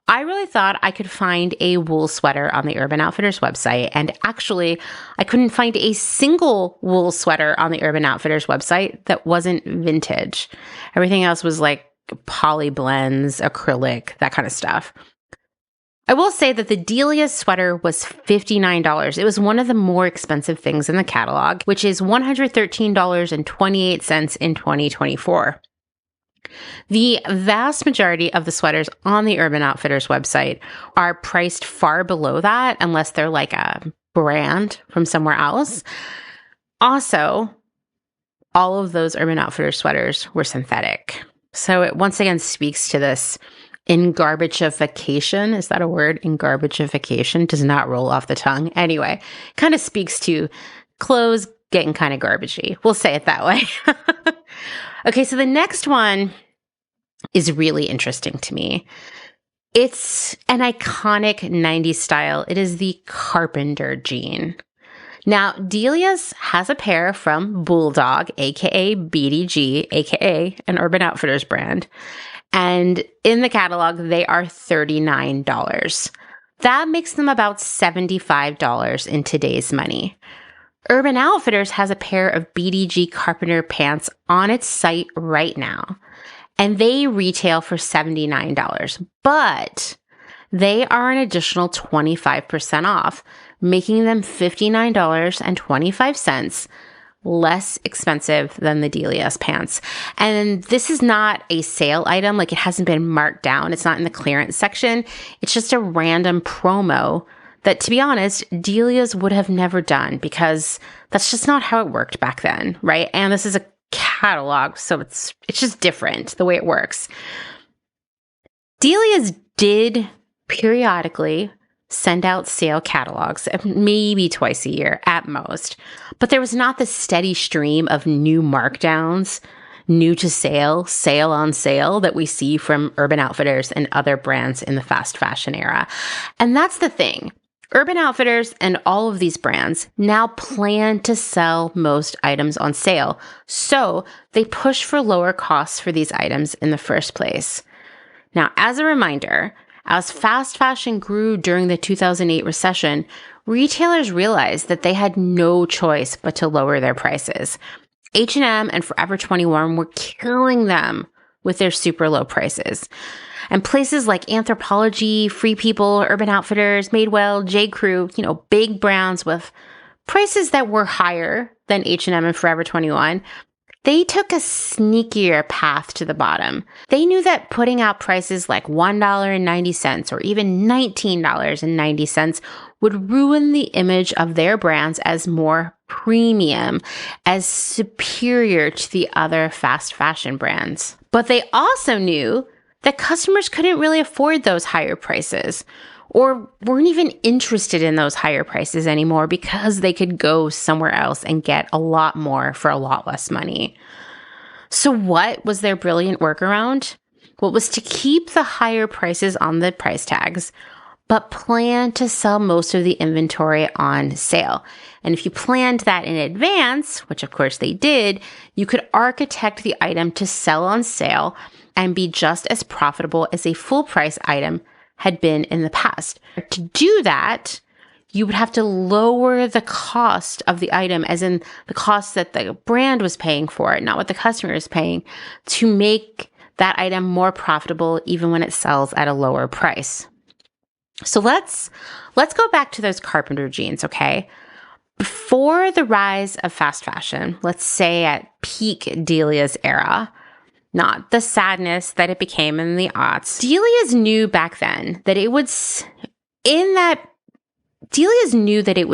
I really thought I could find a wool sweater on the Urban Outfitters website, and actually, I couldn't find a single wool sweater on the Urban Outfitters website that wasn't vintage. Everything else was like poly blends, acrylic, that kind of stuff. I will say that the Dealia's sweater was $59. It was one of the more expensive things in the catalog, which is $113.28 in 2024. The vast majority of the sweaters on the Urban Outfitters website are priced far below that, unless they're like a brand from somewhere else. Also, all of those Urban Outfitters sweaters were synthetic. So it once again speaks to this engarbageification. Is that a word? Engarbageification does not roll off the tongue. Anyway, kind of speaks to clothes getting kind of garbagey. We'll say it that way. Okay, so the next one is really interesting to me. It's an iconic 90s style. It is the carpenter jean. Now, Delia's has a pair from Bulldog, aka BDG, aka an Urban Outfitters brand. And in the catalog, they are $39. That makes them about $75 in today's money. Urban Outfitters has a pair of BDG carpenter pants on its site right now, and they retail for $79, but they are an additional 25% off, making them $59.25 less expensive than the Delia's pants. And this is not a sale item, like it hasn't been marked down. It's not in the clearance section. It's just a random promo that, to be honest, Delia's would have never done because that's just not how it worked back then, right? And this is a catalog, so it's just different the way it works. Delia's did periodically send out sale catalogs, maybe twice a year at most, but there was not the steady stream of new markdowns, new to sale, sale on sale that we see from Urban Outfitters and other brands in the fast fashion era. And that's the thing. Urban Outfitters and all of these brands now plan to sell most items on sale, so they push for lower costs for these items in the first place. Now, as a reminder, as fast fashion grew during the 2008 recession, retailers realized that they had no choice but to lower their prices. H&M and Forever 21 were killing them with their super low prices. And places like Anthropologie, Free People, Urban Outfitters, Madewell, J.Crew, big brands with prices that were higher than H&M and Forever 21, they took a sneakier path to the bottom. They knew that putting out prices like $1.90 or even $19.90 would ruin the image of their brands as more premium, as superior to the other fast fashion brands. But they also knew that customers couldn't really afford those higher prices or weren't even interested in those higher prices anymore because they could go somewhere else and get a lot more for a lot less money. So what was their brilliant workaround? Well, it was to keep the higher prices on the price tags, but plan to sell most of the inventory on sale. And if you planned that in advance, which of course they did, you could architect the item to sell on sale and be just as profitable as a full price item had been in the past. To do that, you would have to lower the cost of the item, as in the cost that the brand was paying for it, not what the customer is paying, to make that item more profitable even when it sells at a lower price. So let's go back to those carpenter jeans, okay? Before the rise of fast fashion, let's say at peak Delia's era, not the sadness that it became in the aughts, Delia's knew back then that it would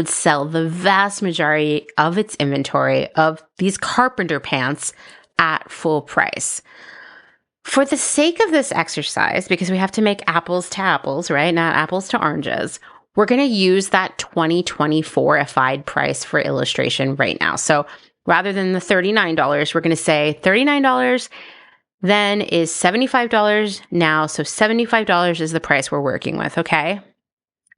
sell the vast majority of its inventory of these carpenter pants at full price. For the sake of this exercise, because we have to make apples to apples, right? Not apples to oranges, we're going to use that 2024ified price for illustration right now. So rather than the $39, we're going to say $39 then is $75 now. So $75 is the price we're working with, okay?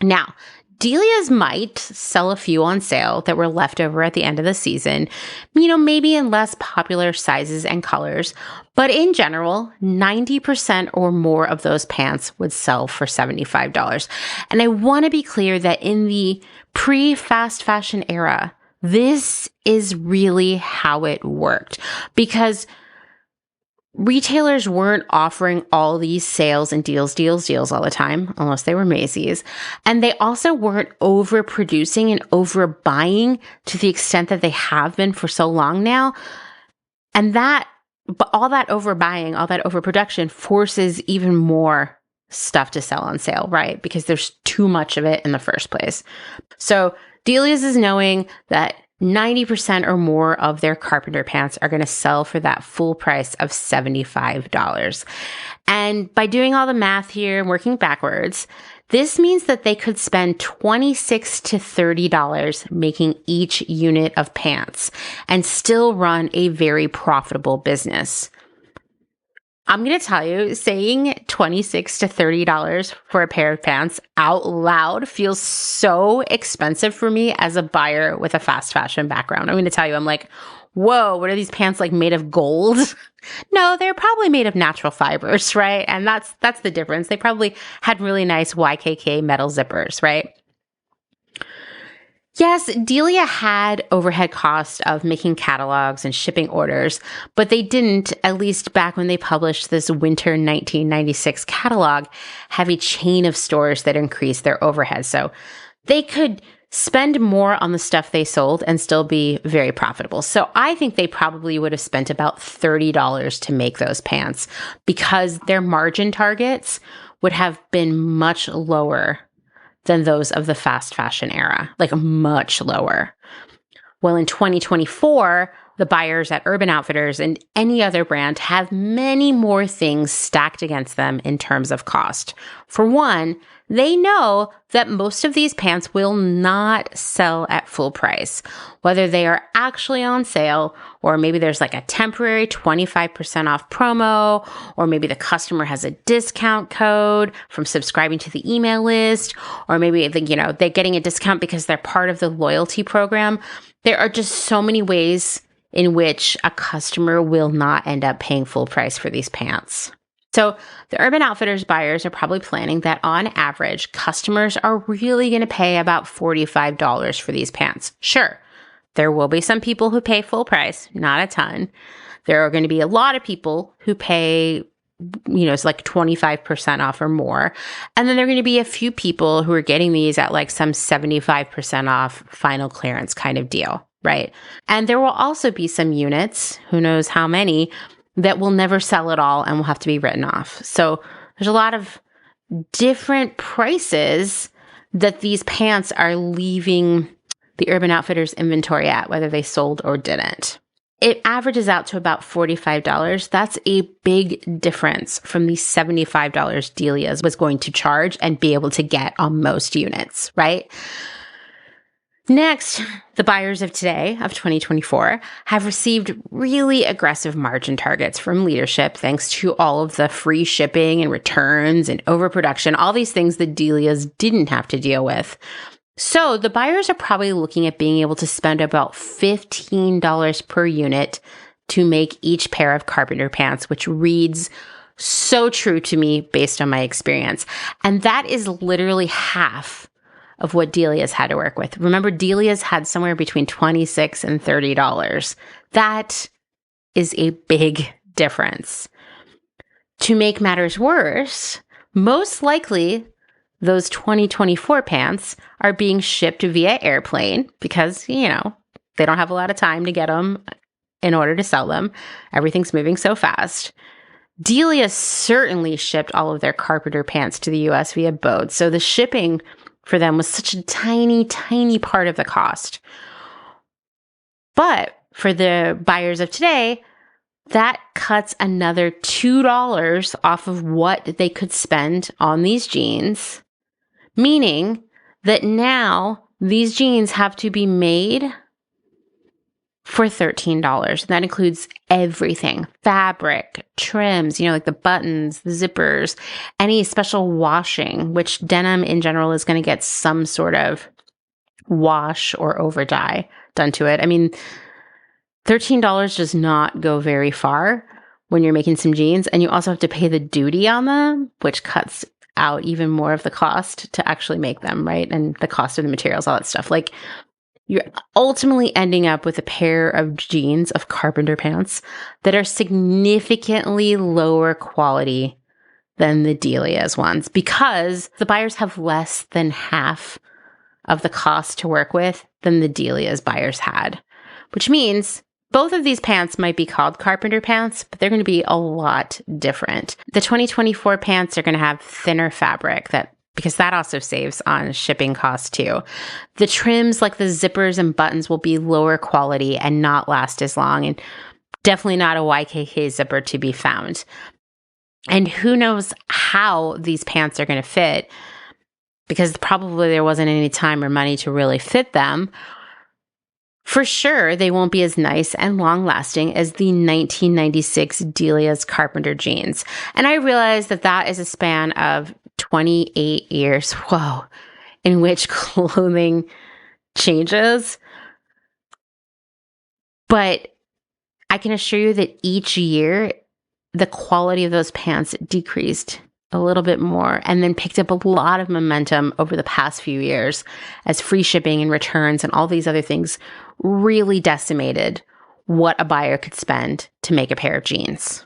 Now, Delia's might sell a few on sale that were left over at the end of the season, maybe in less popular sizes and colors, but in general, 90% or more of those pants would sell for $75. And I want to be clear that in the pre-fast fashion era, this is really how it worked, because retailers weren't offering all these sales and deals all the time, unless they were Macy's. And they also weren't overproducing and overbuying to the extent that they have been for so long now. And but all that overbuying, all that overproduction forces even more stuff to sell on sale, right? Because there's too much of it in the first place. So Delia's is knowing that 90% or more of their carpenter pants are going to sell for that full price of $75. And by doing all the math here and working backwards, this means that they could spend $26 to $30 making each unit of pants and still run a very profitable business. I'm going to tell you, saying $26 to $30 for a pair of pants out loud feels so expensive for me as a buyer with a fast fashion background. I'm going to tell you, I'm like, whoa, what are these pants like made of gold? No, they're probably made of natural fibers, right? And that's the difference. They probably had really nice YKK metal zippers, right? Yes, Delia had overhead costs of making catalogs and shipping orders, but they didn't, at least back when they published this winter 1996 catalog, have a chain of stores that increased their overhead. So they could spend more on the stuff they sold and still be very profitable. So I think they probably would have spent about $30 to make those pants because their margin targets would have been much lower than those of the fast fashion era, like much lower. Well, in 2024, the buyers at Urban Outfitters and any other brand have many more things stacked against them in terms of cost. For one, they know that most of these pants will not sell at full price, whether they are actually on sale or maybe there's like a temporary 25% off promo, or maybe the customer has a discount code from subscribing to the email list, or maybe they're getting a discount because they're part of the loyalty program. There are just so many ways in which a customer will not end up paying full price for these pants. So the Urban Outfitters buyers are probably planning that on average, customers are really going to pay about $45 for these pants. Sure, there will be some people who pay full price, not a ton. There are going to be a lot of people who pay, it's like 25% off or more. And then there are going to be a few people who are getting these at like some 75% off final clearance kind of deal, right? And there will also be some units, who knows how many, that will never sell at all and will have to be written off. So there's a lot of different prices that these pants are leaving the Urban Outfitters inventory at, whether they sold or didn't. It averages out to about $45. That's a big difference from the $75 Delia's was going to charge and be able to get on most units, right? Next, the buyers of today, of 2024, have received really aggressive margin targets from leadership thanks to all of the free shipping and returns and overproduction, all these things that Delia's didn't have to deal with. So the buyers are probably looking at being able to spend about $15 per unit to make each pair of carpenter pants, which reads so true to me based on my experience. And that is literally half of what Delia's had to work with. Remember, Delia's had somewhere between $26 and $30. That is a big difference. To make matters worse, most likely those 2024 pants are being shipped via airplane because, they don't have a lot of time to get them in order to sell them. Everything's moving so fast. Delia certainly shipped all of their carpenter pants to the US via boat. So the shipping for them was such a tiny, tiny part of the cost. But for the buyers of today, that cuts another $2 off of what they could spend on these jeans, meaning that now these jeans have to be made for $13. That includes everything: fabric, trims, like the buttons, the zippers, any special washing, which denim in general is going to get some sort of wash or over dye done to it. I mean, $13 does not go very far when you're making some jeans, and you also have to pay the duty on them, which cuts out even more of the cost to actually make them, right? And the cost of the materials, all that stuff. Like, you're ultimately ending up with a pair of jeans, of carpenter pants, that are significantly lower quality than the Delia's ones because the buyers have less than half of the cost to work with than the Delia's buyers had, which means both of these pants might be called carpenter pants, but they're going to be a lot different. The 2024 pants are going to have thinner fabric because that also saves on shipping costs too. The trims, like the zippers and buttons, will be lower quality and not last as long, and definitely not a YKK zipper to be found. And who knows how these pants are going to fit, because probably there wasn't any time or money to really fit them. For sure, they won't be as nice and long-lasting as the 1996 DEALZ Carpenter jeans. And I realize that that is a span of 28 years, whoa, in which clothing changes. But I can assure you that each year, the quality of those pants decreased a little bit more and then picked up a lot of momentum over the past few years as free shipping and returns and all these other things really decimated what a buyer could spend to make a pair of jeans.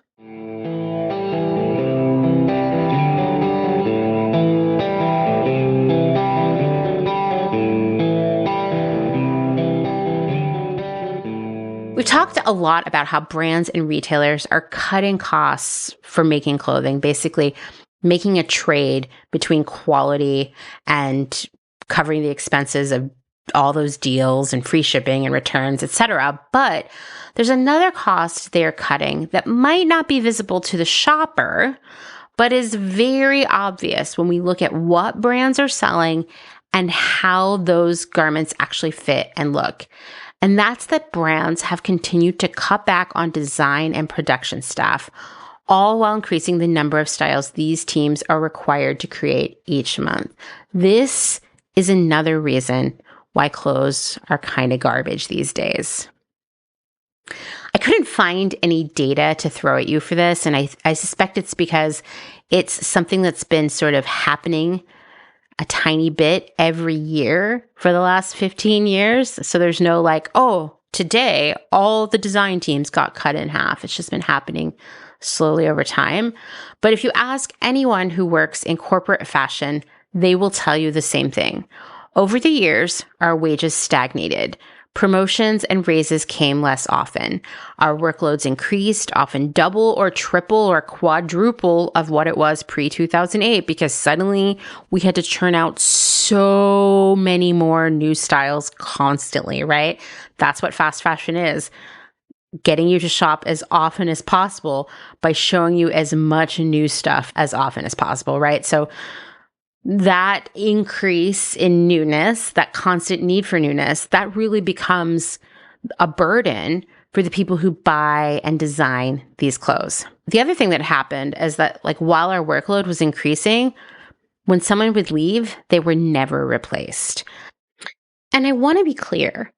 We've talked a lot about how brands and retailers are cutting costs for making clothing, basically making a trade between quality and covering the expenses of all those deals and free shipping and returns, etc. But there's another cost they're cutting that might not be visible to the shopper, but is very obvious when we look at what brands are selling and how those garments actually fit and look. And that's that brands have continued to cut back on design and production staff, all while increasing the number of styles these teams are required to create each month. This is another reason why clothes are kind of garbage these days. I couldn't find any data to throw at you for this, and I suspect it's because it's something that's been sort of happening a tiny bit every year for the last 15 years. So there's no like, oh, today all the design teams got cut in half. It's just been happening slowly over time. But if you ask anyone who works in corporate fashion, they will tell you the same thing. Over the years, our wages stagnated. Promotions and raises came less often. Our workloads increased, often double or triple or quadruple of what it was pre-2008, because suddenly we had to churn out so many more new styles constantly, right? That's what fast fashion is. Getting you to shop as often as possible by showing you as much new stuff as often as possible, right? So that increase in newness, that constant need for newness, that really becomes a burden for the people who buy and design these clothes. The other thing that happened is that, like, while our workload was increasing, when someone would leave, they were never replaced. And I want to be clear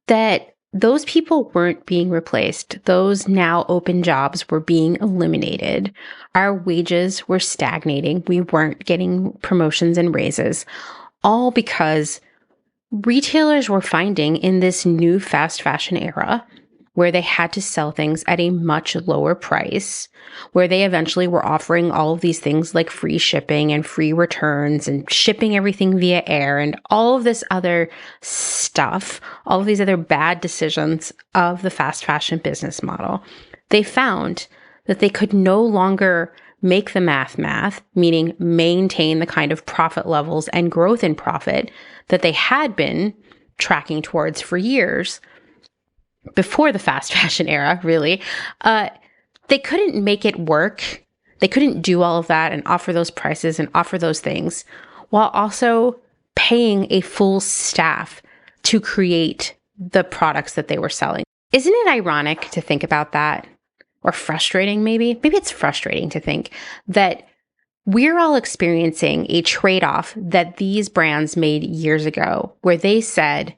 that those people weren't being replaced. Those now open jobs were being eliminated. Our wages were stagnating. We weren't getting promotions and raises, all because retailers were finding in this new fast fashion era where they had to sell things at a much lower price, where they eventually were offering all of these things like free shipping and free returns and shipping everything via air and all of this other stuff, all of these other bad decisions of the fast fashion business model. They found that they could no longer make the math, meaning maintain the kind of profit levels and growth in profit that they had been tracking towards for years before the fast fashion era, really. They couldn't make it work. They couldn't do all of that and offer those prices and offer those things while also paying a full staff to create the products that they were selling. Isn't it ironic to think about that? Or frustrating, maybe? Maybe it's frustrating to think that we're all experiencing a trade-off that these brands made years ago, where they said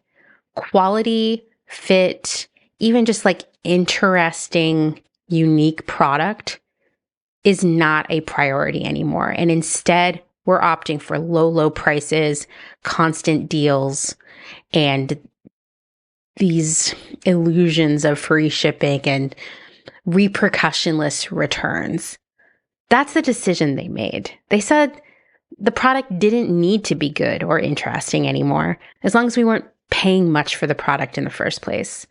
quality, fit, even just like interesting, unique product is not a priority anymore. And instead, we're opting for low prices, constant deals, and these illusions of free shipping and repercussionless returns. That's the decision they made. They said the product didn't need to be good or interesting anymore, as long as we weren't paying much for the product in the first place.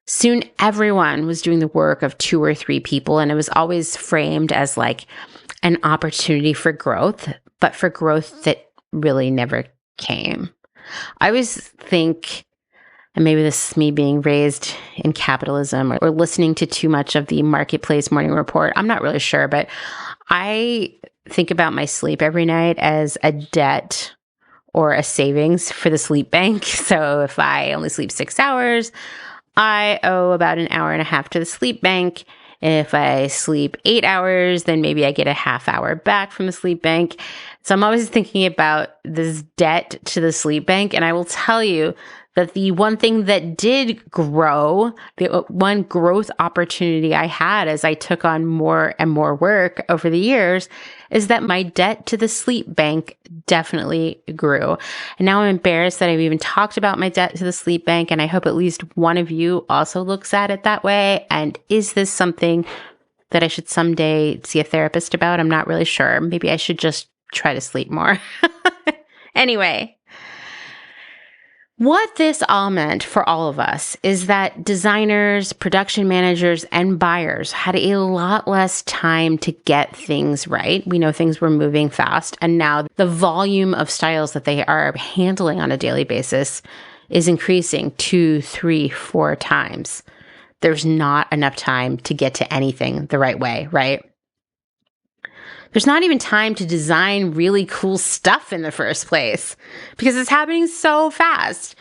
Soon, everyone was doing the work of 2 or 3 people, and it was always framed as like an opportunity for growth, but for growth that really never came. I always think, and maybe this is me being raised in capitalism or listening to too much of the Marketplace Morning Report, I'm not really sure, but I think about my sleep every night as a debt or a savings for the sleep bank. So if I only sleep 6 hours, I owe about an hour and a half to the sleep bank. If I sleep 8 hours, then maybe I get a half hour back from the sleep bank. So I'm always thinking about this debt to the sleep bank. And I will tell you that the one thing that did grow, the one growth opportunity I had as I took on more and more work over the years, is that my debt to the sleep bank definitely grew. And now I'm embarrassed that I've even talked about my debt to the sleep bank. And I hope at least one of you also looks at it that way. And is this something that I should someday see a therapist about? I'm not really sure. Maybe I should just try to sleep more. Anyway. What this all meant for all of us is that designers, production managers, and buyers had a lot less time to get things right. We know things were moving fast, and now the volume of styles that they are handling on a daily basis is increasing 2, 3, 4 times. There's not enough time to get to anything the right way, right? There's not even time to design really cool stuff in the first place because it's happening so fast.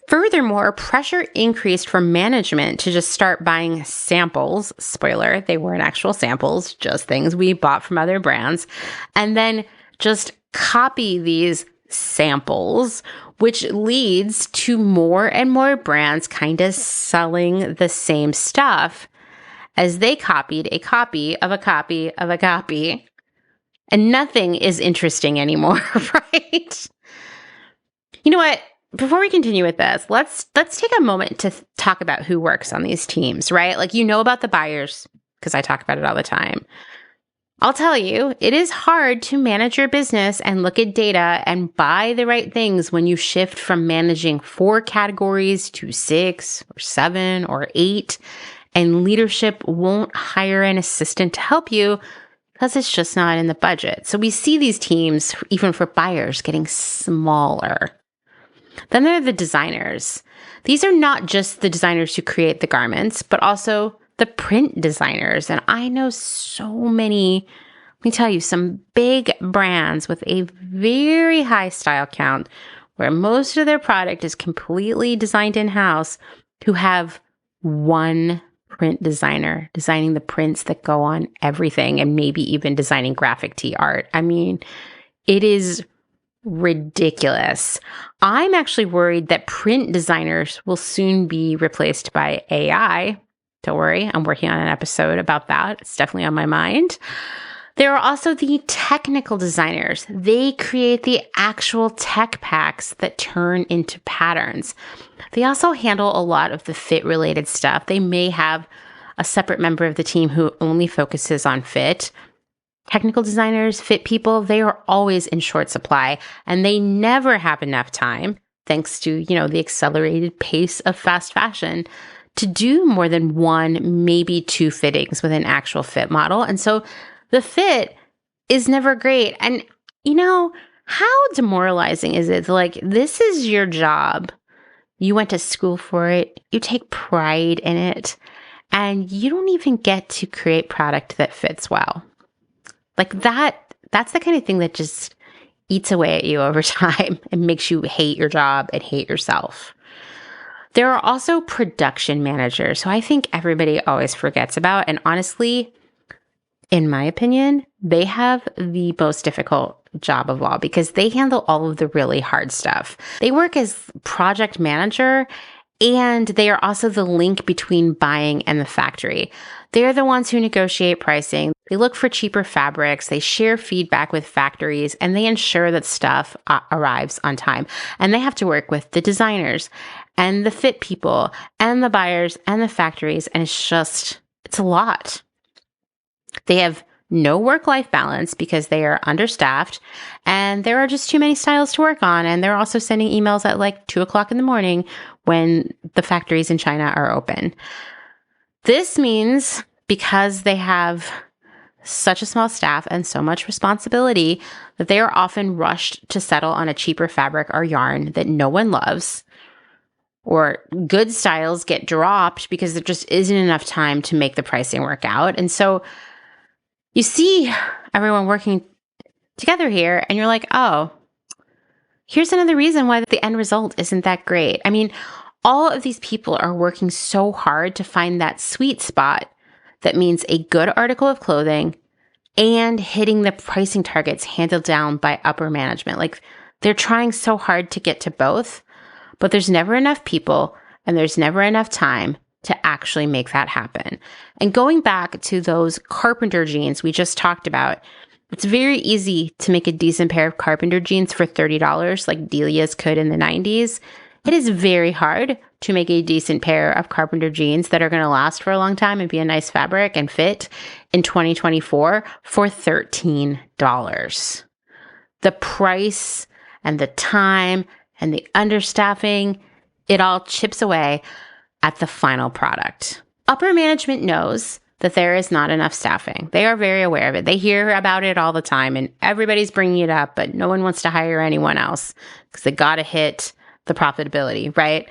Furthermore, pressure increased from management to just start buying samples. Spoiler, they weren't actual samples, just things we bought from other brands. And then just copy these samples, which leads to more and more brands kind of selling the same stuff as they copied a copy of a copy of a copy. And nothing is interesting anymore, right? You know what? Before we continue with this, let's take a moment to talk about who works on these teams, right? Like, you know about the buyers, because I talk about it all the time. I'll tell you, it is hard to manage your business and look at data and buy the right things when you shift from managing 4 categories to 6 or 7 or 8, and leadership won't hire an assistant to help you because it's just not in the budget. So we see these teams, even for buyers, getting smaller. Then there are the designers. These are not just the designers who create the garments, but also the print designers. And I know so many, let me tell you, some big brands with a very high style count where most of their product is completely designed in-house who have one print designer designing the prints that go on everything and maybe even designing graphic tee art. I mean, it is ridiculous. I'm actually worried that print designers will soon be replaced by AI. Don't worry, I'm working on an episode about that. It's definitely on my mind. There are also the technical designers. They create the actual tech packs that turn into patterns. They also handle a lot of the fit-related stuff. They may have a separate member of the team who only focuses on fit. Technical designers, fit people, they are always in short supply, and they never have enough time, thanks to, the accelerated pace of fast fashion, to do more than 1, maybe 2 fittings with an actual fit model. And so the fit is never great. And, how demoralizing is it? Like, this is your job. You went to school for it. You take pride in it. And you don't even get to create product that fits well. Like that's the kind of thing that just eats away at you over time and makes you hate your job and hate yourself. There are also production managers, who I think everybody always forgets about. And honestly, in my opinion, they have the most difficult job of all because they handle all of the really hard stuff. They work as project manager, and they are also the link between buying and the factory. They're the ones who negotiate pricing. They look for cheaper fabrics. They share feedback with factories, and they ensure that stuff arrives on time. And they have to work with the designers and the fit people and the buyers and the factories. And it's a lot. They have no work-life balance because they are understaffed, and there are just too many styles to work on. And they're also sending emails at like 2:00 in the morning when the factories in China are open. This means because they have such a small staff and so much responsibility that they are often rushed to settle on a cheaper fabric or yarn that no one loves, or good styles get dropped because there just isn't enough time to make the pricing work out. And so you see everyone working together here and you're like, oh, here's another reason why the end result isn't that great. I mean, All of these people are working so hard to find that sweet spot that means a good article of clothing and hitting the pricing targets handed down by upper management. Like, they're trying so hard to get to both, but there's never enough people and there's never enough time to actually make that happen. And going back to those carpenter jeans we just talked about, it's very easy to make a decent pair of carpenter jeans for $30 like Delia's could in the 90s. It is very hard to make a decent pair of carpenter jeans that are going to last for a long time and be a nice fabric and fit in 2024 for $13. The price and the time and the understaffing, it all chips away at the final product. Upper management knows that there is not enough staffing. They are very aware of it. They hear about it all the time and everybody's bringing it up, but no one wants to hire anyone else because they got to hit the profitability, right?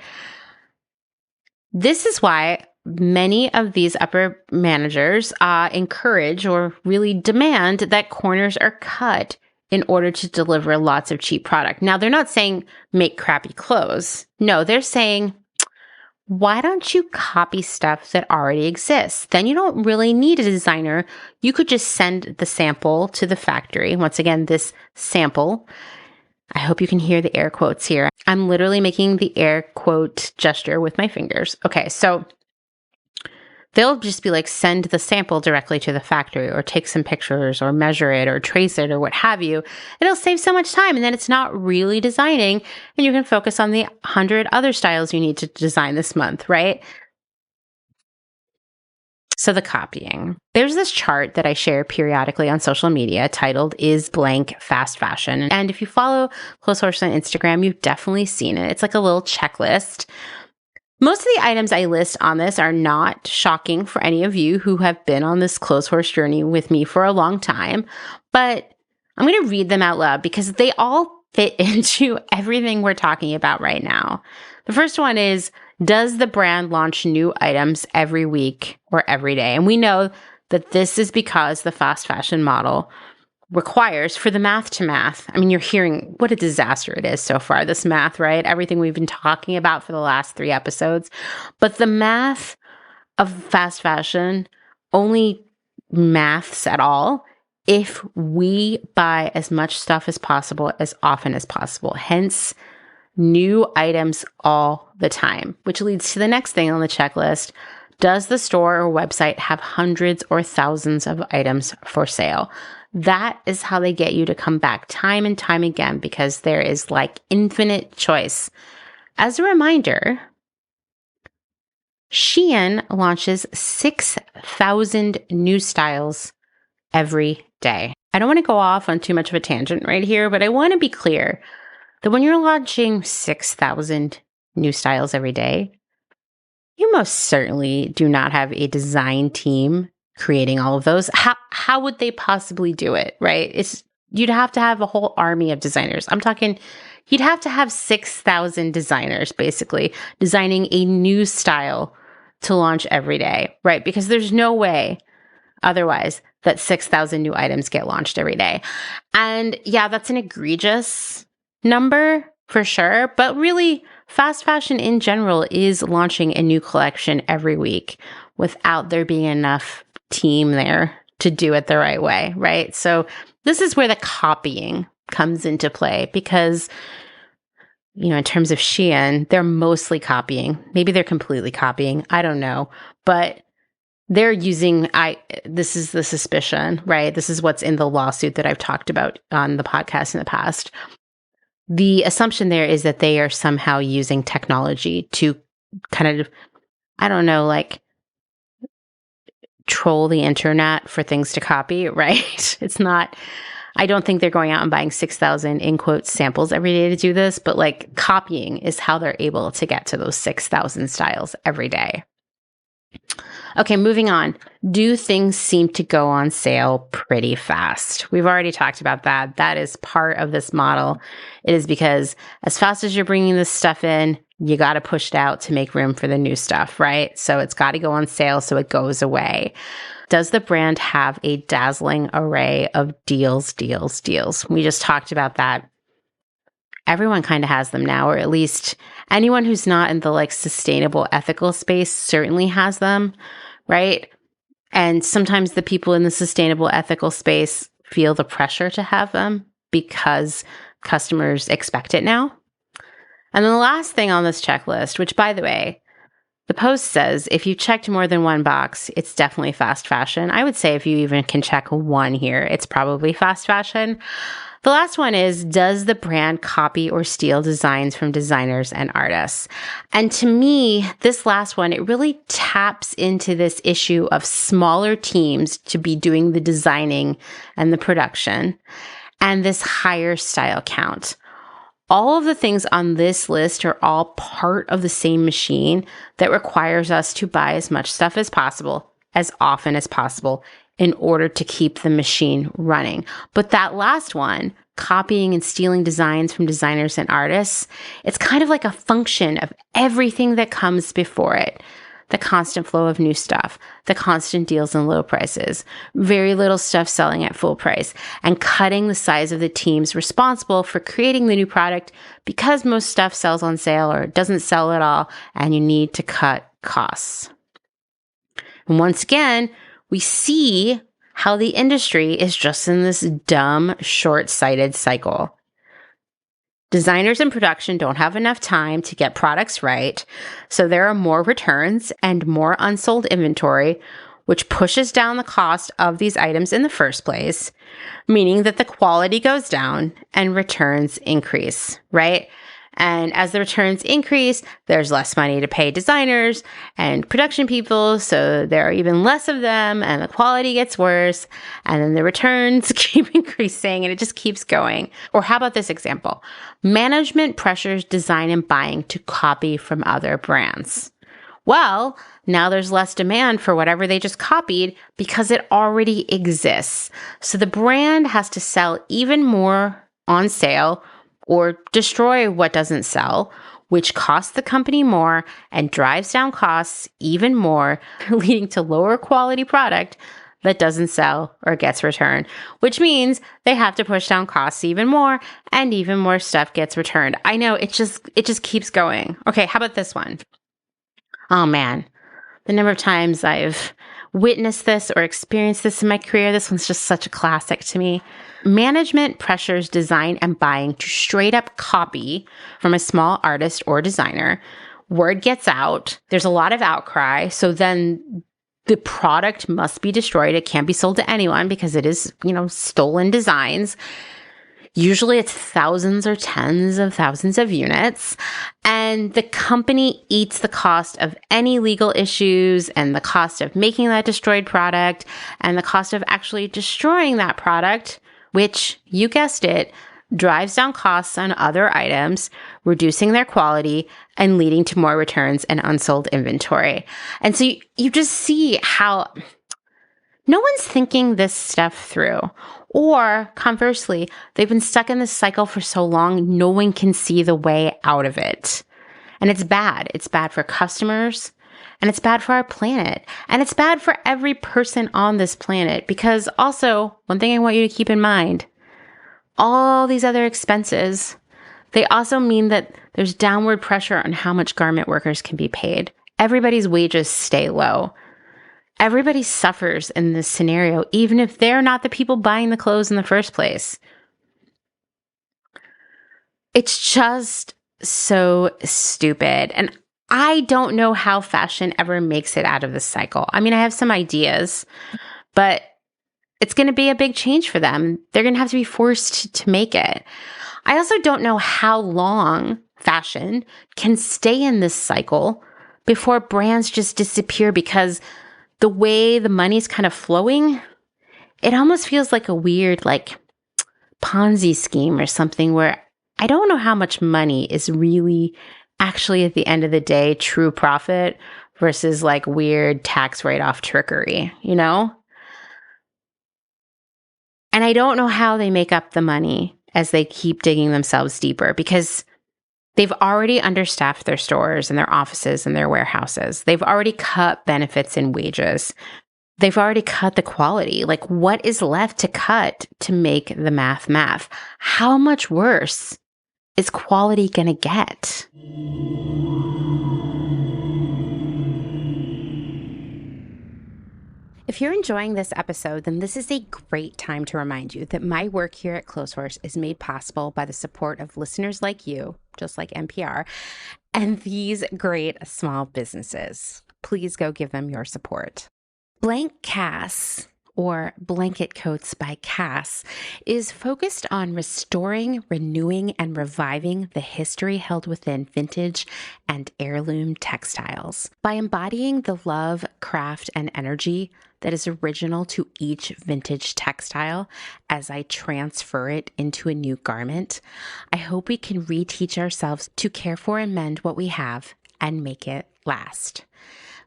This is why many of these upper managers encourage or really demand that corners are cut in order to deliver lots of cheap product. Now, they're not saying make crappy clothes. No, they're saying, why don't you copy stuff that already exists? Then you don't really need a designer. You could just send the sample to the factory. Once again, this sample, I hope you can hear the air quotes here. I'm literally making the air quote gesture with my fingers. Okay, so they'll just be like, send the sample directly to the factory or take some pictures or measure it or trace it or what have you. It'll save so much time and then it's not really designing and you can focus on the 100 other styles you need to design this month, right? So the copying. There's this chart that I share periodically on social media titled Is Blank Fast Fashion? And if you follow Clothes Horse on Instagram, you've definitely seen it. It's like a little checklist. Most of the items I list on this are not shocking for any of you who have been on this Clothes Horse journey with me for a long time, but I'm going to read them out loud because they all fit into everything we're talking about right now. The first one is, does the brand launch new items every week or every day? And we know that this is because the fast fashion model requires for the math to math. I mean, you're hearing what a disaster it is so far, this math, right? Everything we've been talking about for the last 3 episodes. But the math of fast fashion only maths at all if we buy as much stuff as possible, as often as possible. Hence, new items all the time, which leads to the next thing on the checklist. Does the store or website have hundreds or thousands of items for sale? That is how they get you to come back time and time again because there is like infinite choice. As a reminder, Shein launches 6,000 new styles every day. I don't want to go off on too much of a tangent right here, but I want to be clear that when you're launching 6,000 new styles every day, you most certainly do not have a design team creating all of those. How would they possibly do it, right? You'd have to have a whole army of designers. I'm talking, you'd have to have 6,000 designers basically designing a new style to launch every day, right? Because there's no way otherwise that 6,000 new items get launched every day. And yeah, that's an egregious number for sure, but really fast fashion in general is launching a new collection every week without there being enough team there to do it the right way, right? So this is where the copying comes into play because, you know, in terms of Shein, they're mostly copying. Maybe they're completely copying. I don't know, but they're using, this is the suspicion, right? This is what's in the lawsuit that I've talked about on the podcast in the past. The assumption there is that they are somehow using technology to kind of, I don't know, like troll the internet for things to copy, right? It's not, I don't think they're going out and buying 6,000 in quotes samples every day to do this, but like copying is how they're able to get to those 6,000 styles every day. Okay, moving on. Do things seem to go on sale pretty fast? We've already talked about that. That is part of this model. It is because as fast as you're bringing this stuff in, you got to push it out to make room for the new stuff, right? So it's got to go on sale so it goes away. Does the brand have a dazzling array of deals, deals, deals? We just talked about that. everyone kind of has them now, or at least anyone who's not in the like sustainable ethical space certainly has them, right? And sometimes the people in the sustainable ethical space feel the pressure to have them because customers expect it now. And then the last thing on this checklist, which by the way, the post says if you checked more than one box, it's definitely fast fashion. I would say if you even can check one here, it's probably fast fashion. The last one is, does the brand copy or steal designs from designers and artists? And to me, this last one, it really taps into this issue of smaller teams to be doing the designing and the production, and this higher style count. All of the things on this list are all part of the same machine that requires us to buy as much stuff as possible, as often as possible, in order to keep the machine running. But that last one, copying and stealing designs from designers and artists, it's kind of like a function of everything that comes before it. The constant flow of new stuff, the constant deals and low prices, very little stuff selling at full price, and cutting the size of the teams responsible for creating the new product because most stuff sells on sale or doesn't sell at all, and you need to cut costs. And once again, we see how the industry is just in this dumb, short-sighted cycle. Designers in production don't have enough time to get products right, so there are more returns and more unsold inventory, which pushes down the cost of these items in the first place, meaning that the quality goes down and returns increase, right? And as the returns increase, there's less money to pay designers and production people, so there are even less of them, and the quality gets worse, and then the returns keep increasing, and it just keeps going. Or how about this example? Management pressures design and buying to copy from other brands. Well, now there's less demand for whatever they just copied because it already exists. So the brand has to sell even more on sale or destroy what doesn't sell, which costs the company more and drives down costs even more, leading to lower quality product that doesn't sell or gets returned, which means they have to push down costs even more and even more stuff gets returned. I know it just keeps going. Okay, how about this one? Oh man, the number of times I've witnessed this or experienced this in my career, this one's just such a classic to me. Management pressures design and buying to straight up copy from a small artist or designer. Word gets out. There's a lot of outcry. So then the product must be destroyed. It can't be sold to anyone because it is, stolen designs. Usually it's thousands or tens of thousands of units, and the company eats the cost of any legal issues and the cost of making that destroyed product and the cost of actually destroying that product, which, you guessed it, drives down costs on other items, reducing their quality and leading to more returns and unsold inventory. And so you just see how no one's thinking this stuff through. Or conversely, they've been stuck in this cycle for so long, no one can see the way out of it. And it's bad. It's bad for customers, and it's bad for our planet, and it's bad for every person on this planet. Because also, one thing I want you to keep in mind, all these other expenses, they also mean that there's downward pressure on how much garment workers can be paid. Everybody's wages stay low. Everybody suffers in this scenario, even if they're not the people buying the clothes in the first place. It's just so stupid. And I don't know how fashion ever makes it out of this cycle. I mean, I have some ideas, but it's going to be a big change for them. They're going to have to be forced to make it. I also don't know how long fashion can stay in this cycle before brands just disappear, because the way the money's kind of flowing, it almost feels like a weird, Ponzi scheme or something where I don't know how much money is really actually at the end of the day true profit versus weird tax write-off trickery, And I don't know how they make up the money as they keep digging themselves deeper, because they've already understaffed their stores and their offices and their warehouses. They've already cut benefits and wages. They've already cut the quality. What is left to cut to make the math? How much worse is quality gonna get? If you're enjoying this episode, then this is a great time to remind you that my work here at Clotheshorse is made possible by the support of listeners like you, just like NPR, and these great small businesses. Please go give them your support. Blank Cass, or Blanket Coats by Cass, is focused on restoring, renewing, and reviving the history held within vintage and heirloom textiles. By embodying the love, craft, and energy that is original to each vintage textile as I transfer it into a new garment, I hope we can reteach ourselves to care for and mend what we have and make it last.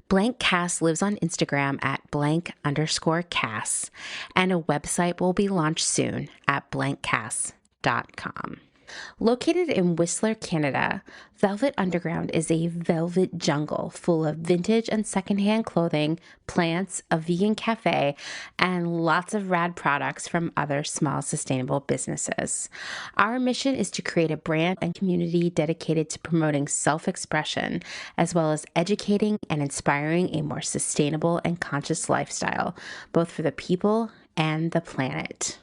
Blank Cass lives on Instagram at blank_Cass, and a website will be launched soon at blankcass.com. Located in Whistler, Canada, Velvet Underground is a velvet jungle full of vintage and secondhand clothing, plants, a vegan cafe, and lots of rad products from other small sustainable businesses. Our mission is to create a brand and community dedicated to promoting self-expression, as well as educating and inspiring a more sustainable and conscious lifestyle, both for the people and the planet.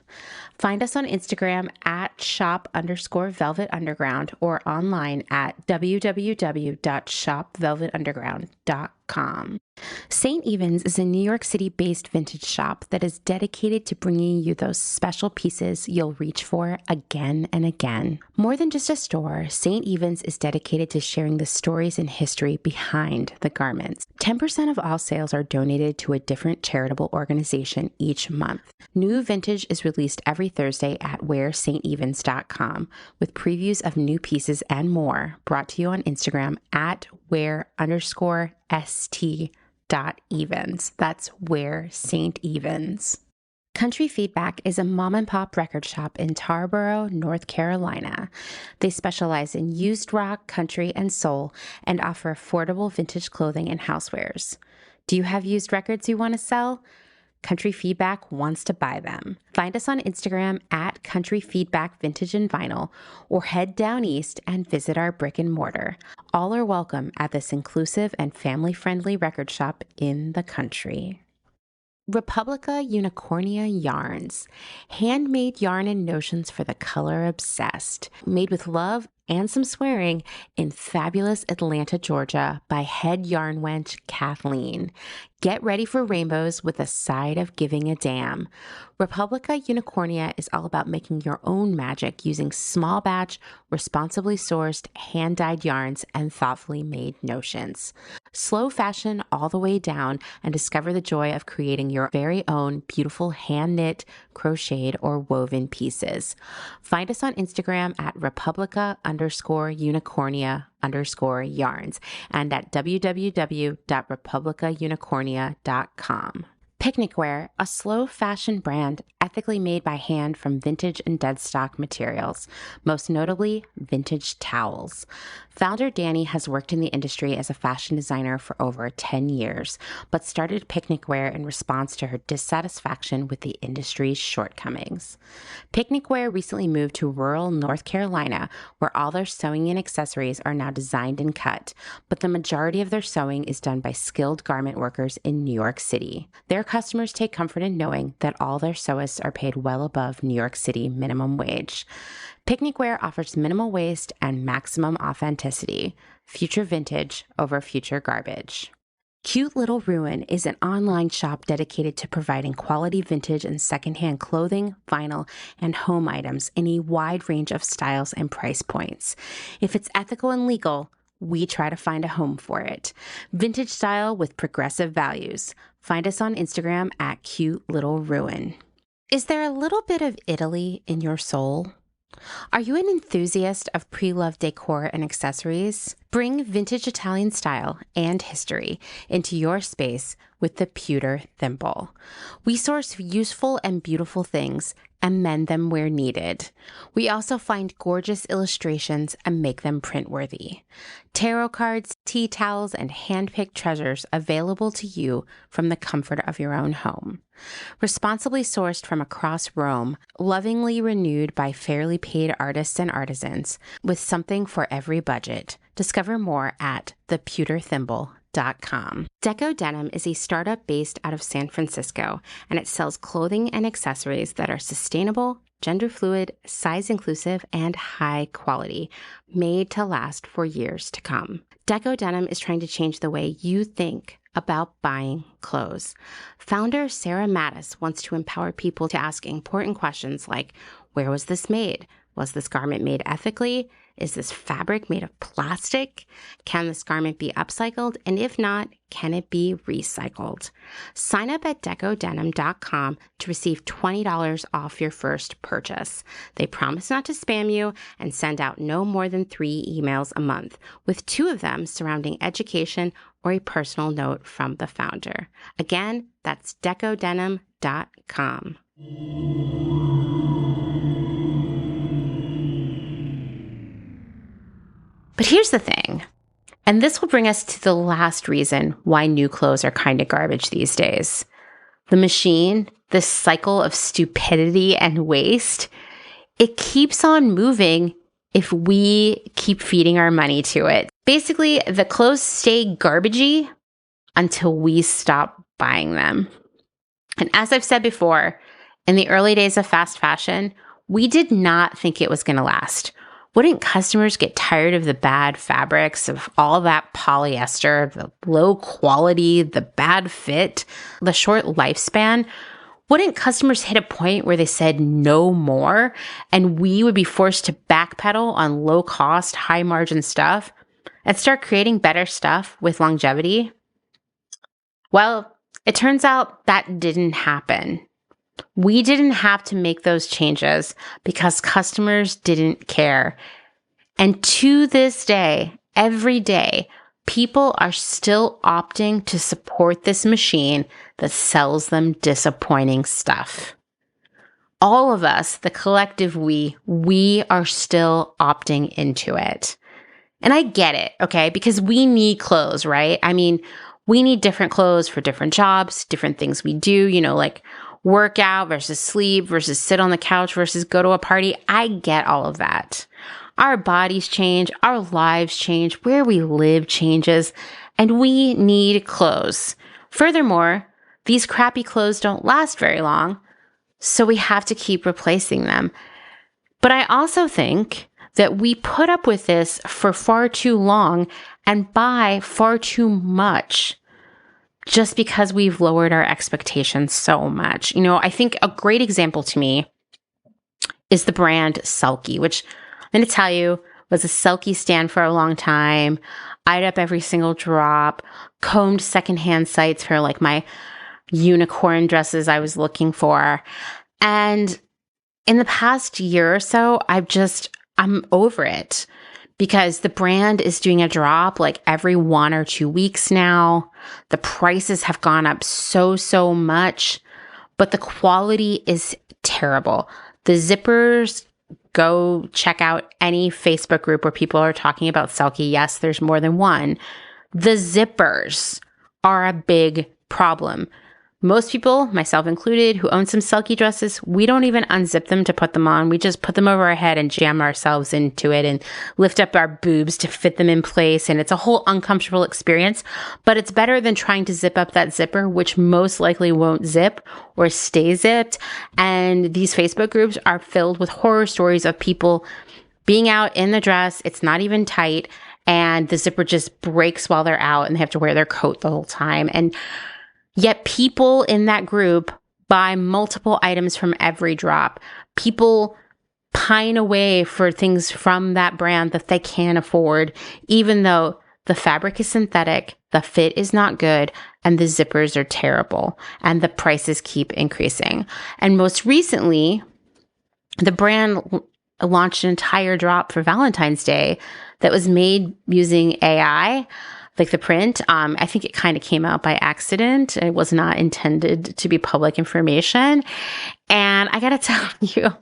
Find us on Instagram at shop_Velvet Underground or online at www.shopvelvetunderground.com. St. Evens is a New York City-based vintage shop that is dedicated to bringing you those special pieces you'll reach for again and again. More than just a store, St. Evens is dedicated to sharing the stories and history behind the garments. 10% of all sales are donated to a different charitable organization each month. New vintage is released every Thursday at wearstevens.com with previews of new pieces and more brought to you on Instagram at wear_st.evens. That's Wear St. Evens. Country Feedback is a mom and pop record shop in Tarboro, North Carolina. They specialize in used rock, country, and soul and offer affordable vintage clothing and housewares. Do you have used records you want to sell? Country Feedback wants to buy them. Find us on Instagram at Country Feedback Vintage and Vinyl, or head down east and visit our brick and mortar. All are welcome at this inclusive and family-friendly record shop in the country. Republica Unicornia Yarns, handmade yarn and notions for the color obsessed, made with love and some swearing in fabulous Atlanta, Georgia by head yarn wench Kathleen. Get ready for rainbows with a side of giving a damn. Republica Unicornia is all about making your own magic using small batch, responsibly sourced, hand-dyed yarns and thoughtfully made notions. Slow fashion all the way down and discover the joy of creating your very own beautiful hand-knit, crocheted, or woven pieces. Find us on Instagram at Republica_Unicornia_yarns and at www.republicaunicornia.com. Picnic Wear, a slow fashion brand ethically made by hand from vintage and dead stock materials, most notably vintage towels. Founder Danny has worked in the industry as a fashion designer for over 10 years, but started Picnic Wear in response to her dissatisfaction with the industry's shortcomings. Picnic Wear recently moved to rural North Carolina, where all their sewing and accessories are now designed and cut, but the majority of their sewing is done by skilled garment workers in New York City. Their customers take comfort in knowing that all their sewists are paid well above New York City minimum wage. Picnic Wear offers minimal waste and maximum authenticity. Future vintage over future garbage. Cute Little Ruin is an online shop dedicated to providing quality vintage and secondhand clothing, vinyl, and home items in a wide range of styles and price points. If it's ethical and legal, we try to find a home for it. Vintage style with progressive values. Find us on Instagram at Cute Little Ruin. Is there a little bit of Italy in your soul? Are you an enthusiast of pre-loved decor and accessories? Bring vintage Italian style and history into your space with the Pewter Thimble. We source useful and beautiful things and mend them where needed. We also find gorgeous illustrations and make them print-worthy. Tarot cards, tea towels, and hand-picked treasures available to you from the comfort of your own home. Responsibly sourced from across Rome, lovingly renewed by fairly paid artists and artisans, with something for every budget. Discover more at thepewterthimble.com. Deco Denim is a startup based out of San Francisco, and it sells clothing and accessories that are sustainable, gender fluid, size inclusive, and high quality, made to last for years to come. Deco Denim is trying to change the way you think about buying clothes. Founder Sarah Mattis wants to empower people to ask important questions like, where was this made? Was this garment made ethically? Is this fabric made of plastic? Can this garment be upcycled? And if not, can it be recycled? Sign up at decodenim.com to receive $20 off your first purchase. They promise not to spam you and send out no more than 3 emails a month, with 2 of them surrounding education or a personal note from the founder. Again, that's decodenim.com. But here's the thing, and this will bring us to the last reason why new clothes are kind of garbage these days. The machine, this cycle of stupidity and waste, it keeps on moving if we keep feeding our money to it. Basically, the clothes stay garbagey until we stop buying them. And as I've said before, in the early days of fast fashion, we did not think it was going to last. Wouldn't customers get tired of the bad fabrics, of all that polyester, the low quality, the bad fit, the short lifespan? Wouldn't customers hit a point where they said no more and we would be forced to backpedal on low cost, high margin stuff and start creating better stuff with longevity? Well, it turns out that didn't happen. We didn't have to make those changes because customers didn't care. And to this day, every day, people are still opting to support this machine that sells them disappointing stuff. All of us, the collective we are still opting into it. And I get it, okay? Because we need clothes, right? I mean, we need different clothes for different jobs, different things we do, like work out versus sleep versus sit on the couch versus go to a party. I get all of that. Our bodies change, our lives change, where we live changes, and we need clothes. Furthermore, these crappy clothes don't last very long, so we have to keep replacing them. But I also think that we put up with this for far too long and buy far too much just because we've lowered our expectations so much. I think a great example to me is the brand Selkie, which I'm going to tell you was a Selkie stan for a long time. Eyed up every single drop, combed secondhand sites for like my unicorn dresses I was looking for. And in the past year or so, I'm over it because the brand is doing a drop like every 1 or 2 weeks now. The prices have gone up so much, but the quality is terrible. The zippers, go check out any Facebook group where people are talking about Selkie. Yes, there's more than one. The zippers are a big problem. Most people, myself included, who own some Selkie dresses, we don't even unzip them to put them on. We just put them over our head and jam ourselves into it and lift up our boobs to fit them in place. And it's a whole uncomfortable experience, but it's better than trying to zip up that zipper, which most likely won't zip or stay zipped. And these Facebook groups are filled with horror stories of people being out in the dress. It's not even tight, and the zipper just breaks while they're out and they have to wear their coat the whole time. And yet people in that group buy multiple items from every drop. People pine away for things from that brand that they can't afford, even though the fabric is synthetic, the fit is not good, and the zippers are terrible, and the prices keep increasing. And most recently, the brand launched an entire drop for Valentine's Day that was made using AI, like the print. I think it kind of came out by accident. It was not intended to be public information. And I got to tell you,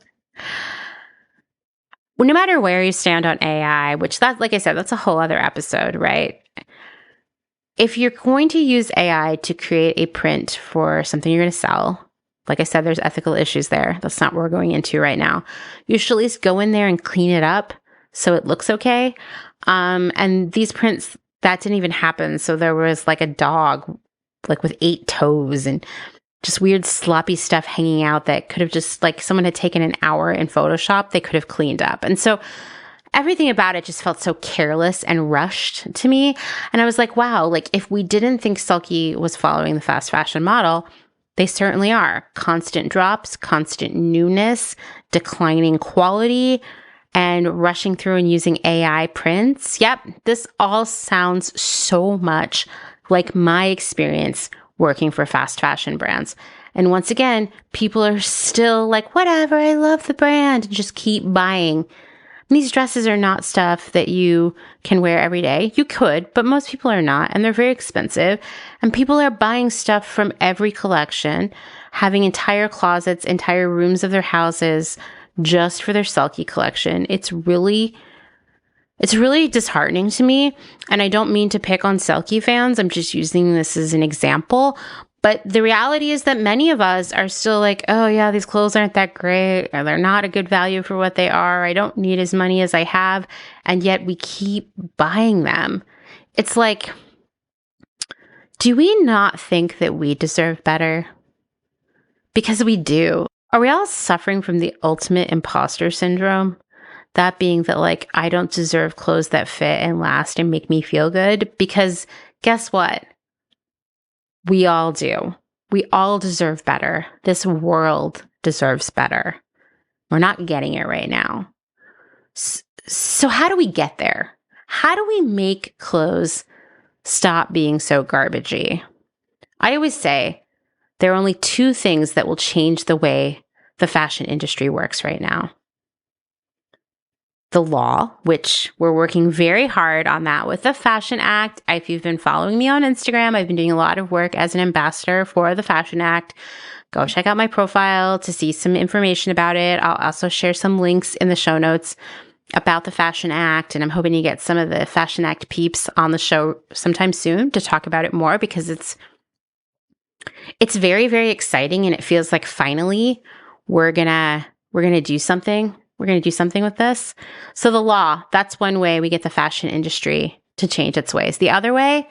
no matter where you stand on AI, which that, like I said, that's a whole other episode, right? If you're going to use AI to create a print for something you're going to sell, like I said, there's ethical issues there. That's not what we're going into right now. You should at least go in there and clean it up so it looks okay. And these prints, that didn't even happen. So there was like a dog, like with 8 toes and just weird sloppy stuff hanging out that could have just, like, someone had taken an hour in Photoshop, they could have cleaned up. And so everything about it just felt so careless and rushed to me. And I was like, wow, like if we didn't think Sulky was following the fast fashion model, they certainly are. Constant drops, constant newness, declining quality, and rushing through and using AI prints. Yep, this all sounds so much like my experience working for fast fashion brands. And once again, people are still like, whatever, I love the brand, and just keep buying. These dresses are not stuff that you can wear every day. You could, but most people are not, and they're very expensive. And people are buying stuff from every collection, having entire closets, entire rooms of their houses just for their Sulky collection. It's really disheartening to me. And I don't mean to pick on Sulky fans. I'm just using this as an example. But the reality is that many of us are still like, oh yeah, these clothes aren't that great, or they're not a good value for what they are. I don't need as money as I have. And yet we keep buying them. It's like, do we not think that we deserve better? Because we do. Are we all suffering from the ultimate imposter syndrome? That being that, like, I don't deserve clothes that fit and last and make me feel good. Because guess what? We all do. We all deserve better. This world deserves better. We're not getting it right now. So how do we get there? How do we make clothes stop being so garbagey? I always say there are only 2 things that will change the way the fashion industry works right now. The law, which we're working very hard on that with the Fashion Act. If you've been following me on Instagram, I've been doing a lot of work as an ambassador for the Fashion Act. Go check out my profile to see some information about it. I'll also share some links in the show notes about the Fashion Act, and I'm hoping to get some of the Fashion Act peeps on the show sometime soon to talk about it more, because it's very, very exciting, and it feels like finally we're gonna do something. We're going to do something with this. So the law, that's one way we get the fashion industry to change its ways. The other way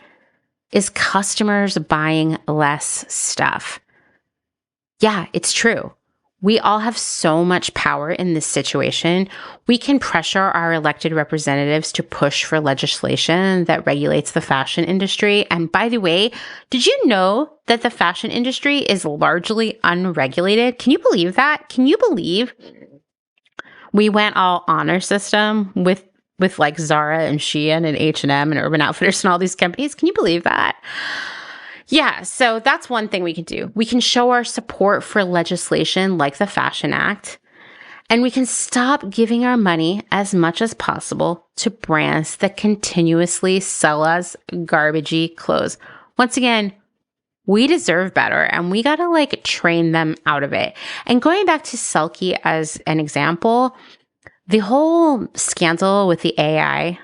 is customers buying less stuff. Yeah, it's true. We all have so much power in this situation. We can pressure our elected representatives to push for legislation that regulates the fashion industry. And by the way, did you know that the fashion industry is largely unregulated? Can you believe that? Can you believe we went all honor system with like Zara and Shein and H&M and Urban Outfitters and all these companies? Can you believe that? Yeah, so that's one thing we can do. We can show our support for legislation like the Fashion Act, and we can stop giving our money as much as possible to brands that continuously sell us garbagey clothes. Once again, we deserve better, and we got to like train them out of it. And going back to Sulky as an example, the whole scandal with the AI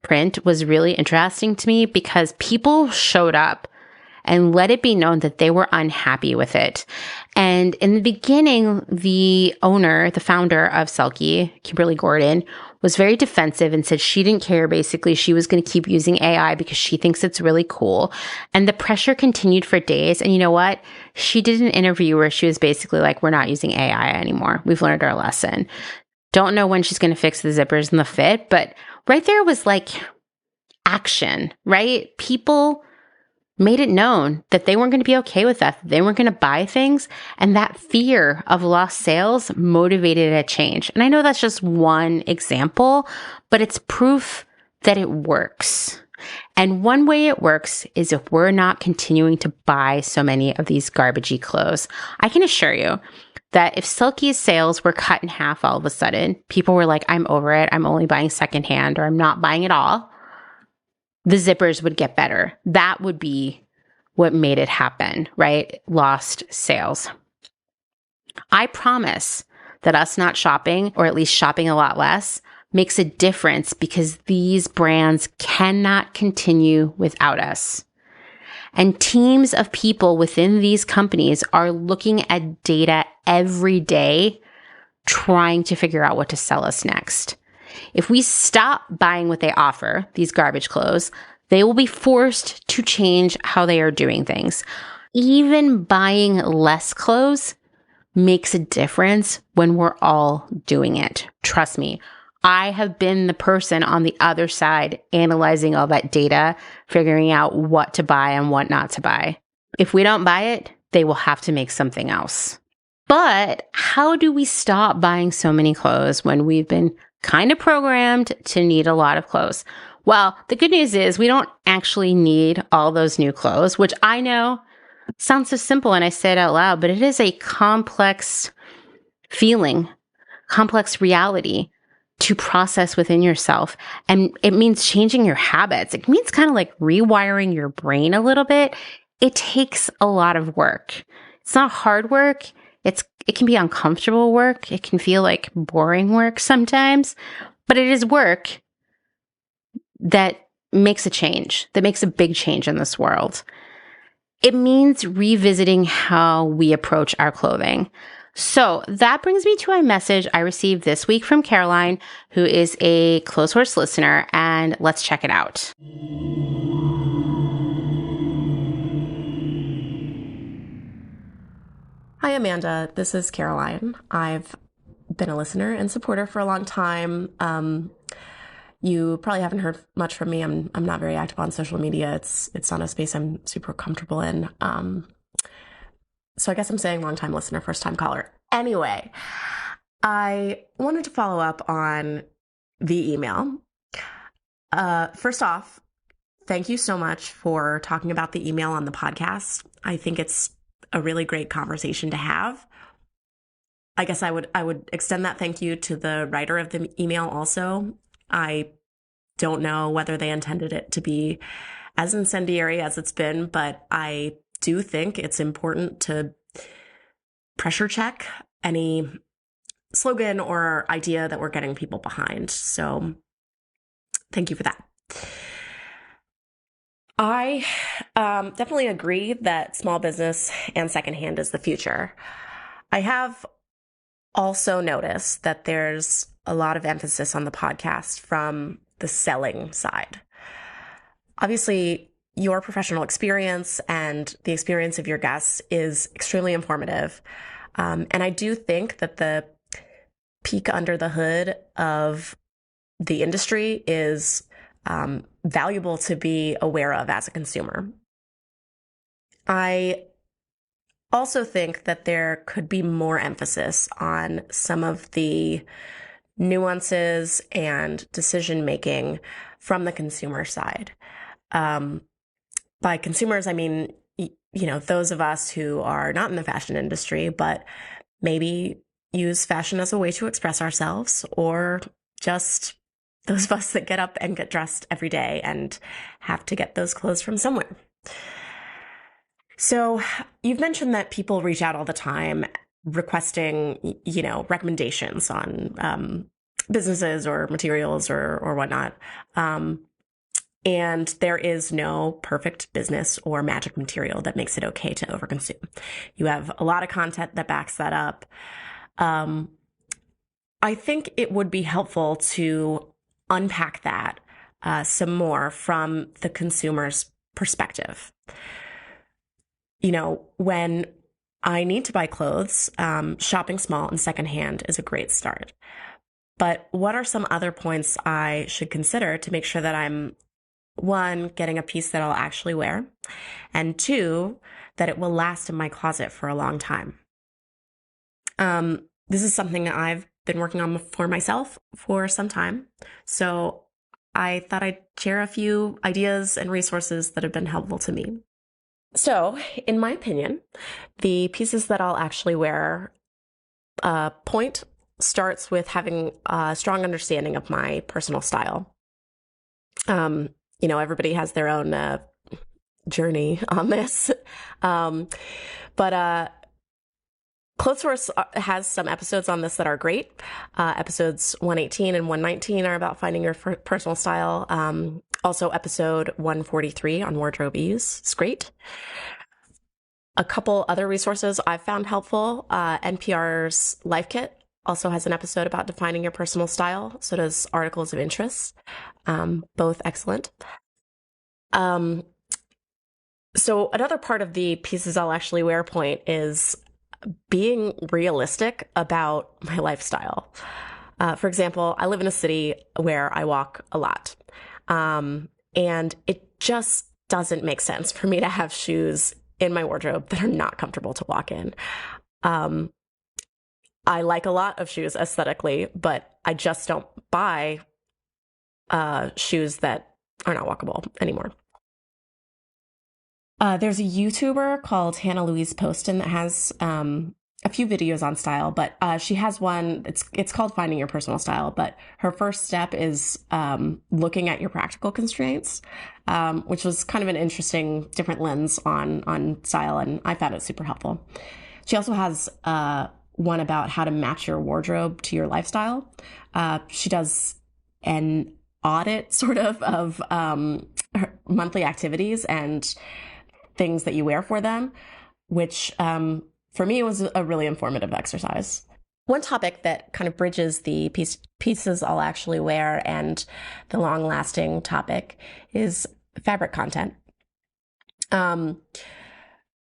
print was really interesting to me because people showed up and let it be known that they were unhappy with it. And in the beginning, the owner, the founder of Sulky, Kimberly Gordon, was very defensive and said she didn't care. Basically, she was going to keep using AI because she thinks it's really cool. And the pressure continued for days. And you know what? She did an interview where she was basically like, we're not using AI anymore. We've learned our lesson. Don't know when she's going to fix the zippers and the fit, but right there was like action, right? People made it known that they weren't going to be okay with that. They weren't going to buy things. And that fear of lost sales motivated a change. And I know that's just one example, but it's proof that it works. And one way it works is if we're not continuing to buy so many of these garbagey clothes. I can assure you, that if Silky's sales were cut in half all of a sudden, people were like, I'm over it. I'm only buying secondhand, or I'm not buying it all. The zippers would get better. That would be what made it happen, right? Lost sales. I promise that us not shopping, or at least shopping a lot less, makes a difference because these brands cannot continue without us. And teams of people within these companies are looking at data every day, trying to figure out what to sell us next. If we stop buying what they offer, these garbage clothes, they will be forced to change how they are doing things. Even buying less clothes makes a difference when we're all doing it. Trust me. I have been the person on the other side analyzing all that data, figuring out what to buy and what not to buy. If we don't buy it, they will have to make something else. But how do we stop buying so many clothes when we've been kind of programmed to need a lot of clothes? Well, the good news is we don't actually need all those new clothes, which I know sounds so simple and I say it out loud, but it is a complex feeling, complex reality to process within yourself. And it means changing your habits. It means kind of like rewiring your brain a little bit. It takes a lot of work. It's not hard work. It can be uncomfortable work. It can feel like boring work sometimes, but it is work that makes a change, that makes a big change in this world. It means revisiting how we approach our clothing. So that brings me to a message I received this week from Caroline, who is a Clothes Horse listener, and let's check it out. Hi, Amanda. This is Caroline. I've been a listener and supporter for a long time. You probably haven't heard much from me. I'm not very active on social media. It's not a space I'm super comfortable in. So I guess I'm saying long time listener, first time caller. Anyway, I wanted to follow up on the email. First off, thank you so much for talking about the email on the podcast. I think it's a really great conversation to have. I guess I would extend that thank you to the writer of the email also. I don't know whether they intended it to be as incendiary as it's been, but I do think it's important to pressure check any slogan or idea that we're getting people behind. So thank you for that. I definitely agree that small business and secondhand is the future. I have also noticed that there's a lot of emphasis on the podcast from the selling side. Obviously, your professional experience and the experience of your guests is extremely informative. And I do think that the peek under the hood of the industry is valuable to be aware of as a consumer. I also think that there could be more emphasis on some of the nuances and decision making from the consumer side. By consumers, I mean, those of us who are not in the fashion industry, but maybe use fashion as a way to express ourselves, or just those of us that get up and get dressed every day and have to get those clothes from somewhere. So you've mentioned that people reach out all the time requesting, recommendations on businesses or materials or whatnot. And there is no perfect business or magic material that makes it okay to overconsume. You have a lot of content that backs that up. I think it would be helpful to unpack that some more from the consumer's perspective. When I need to buy clothes, shopping small and secondhand is a great start. But what are some other points I should consider to make sure that I'm, one, getting a piece that I'll actually wear, and two, that it will last in my closet for a long time? This is something I've been working on for myself for some time. So I thought I'd share a few ideas and resources that have been helpful to me. So, in my opinion, the pieces that I'll actually wear point starts with having a strong understanding of my personal style. Everybody has their own journey on this. But Clothes Source has some episodes on this that are great. Episodes 118 and 119 are about finding your personal style. Also, episode 143 on wardrobe ease is great. A couple other resources I've found helpful. NPR's Life Kit also has an episode about defining your personal style. So does Articles of Interest. Both excellent. So another part of the Pieces I'll Actually Wear point is being realistic about my lifestyle. For example, I live in a city where I walk a lot. And it just doesn't make sense for me to have shoes in my wardrobe that are not comfortable to walk in. I like a lot of shoes aesthetically, but I just don't buy shoes that are not walkable anymore. There's a YouTuber called Hannah Louise Poston that has a few videos on style, but she has one, it's called Finding Your Personal Style, but her first step is looking at your practical constraints, which was kind of an interesting different lens on style, and I found it super helpful. She also has one about how to match your wardrobe to your lifestyle. She does an audit sort of her monthly activities and things that you wear for them, which for me was a really informative exercise. One topic that kind of bridges the pieces I'll actually wear and the long-lasting topic is fabric content.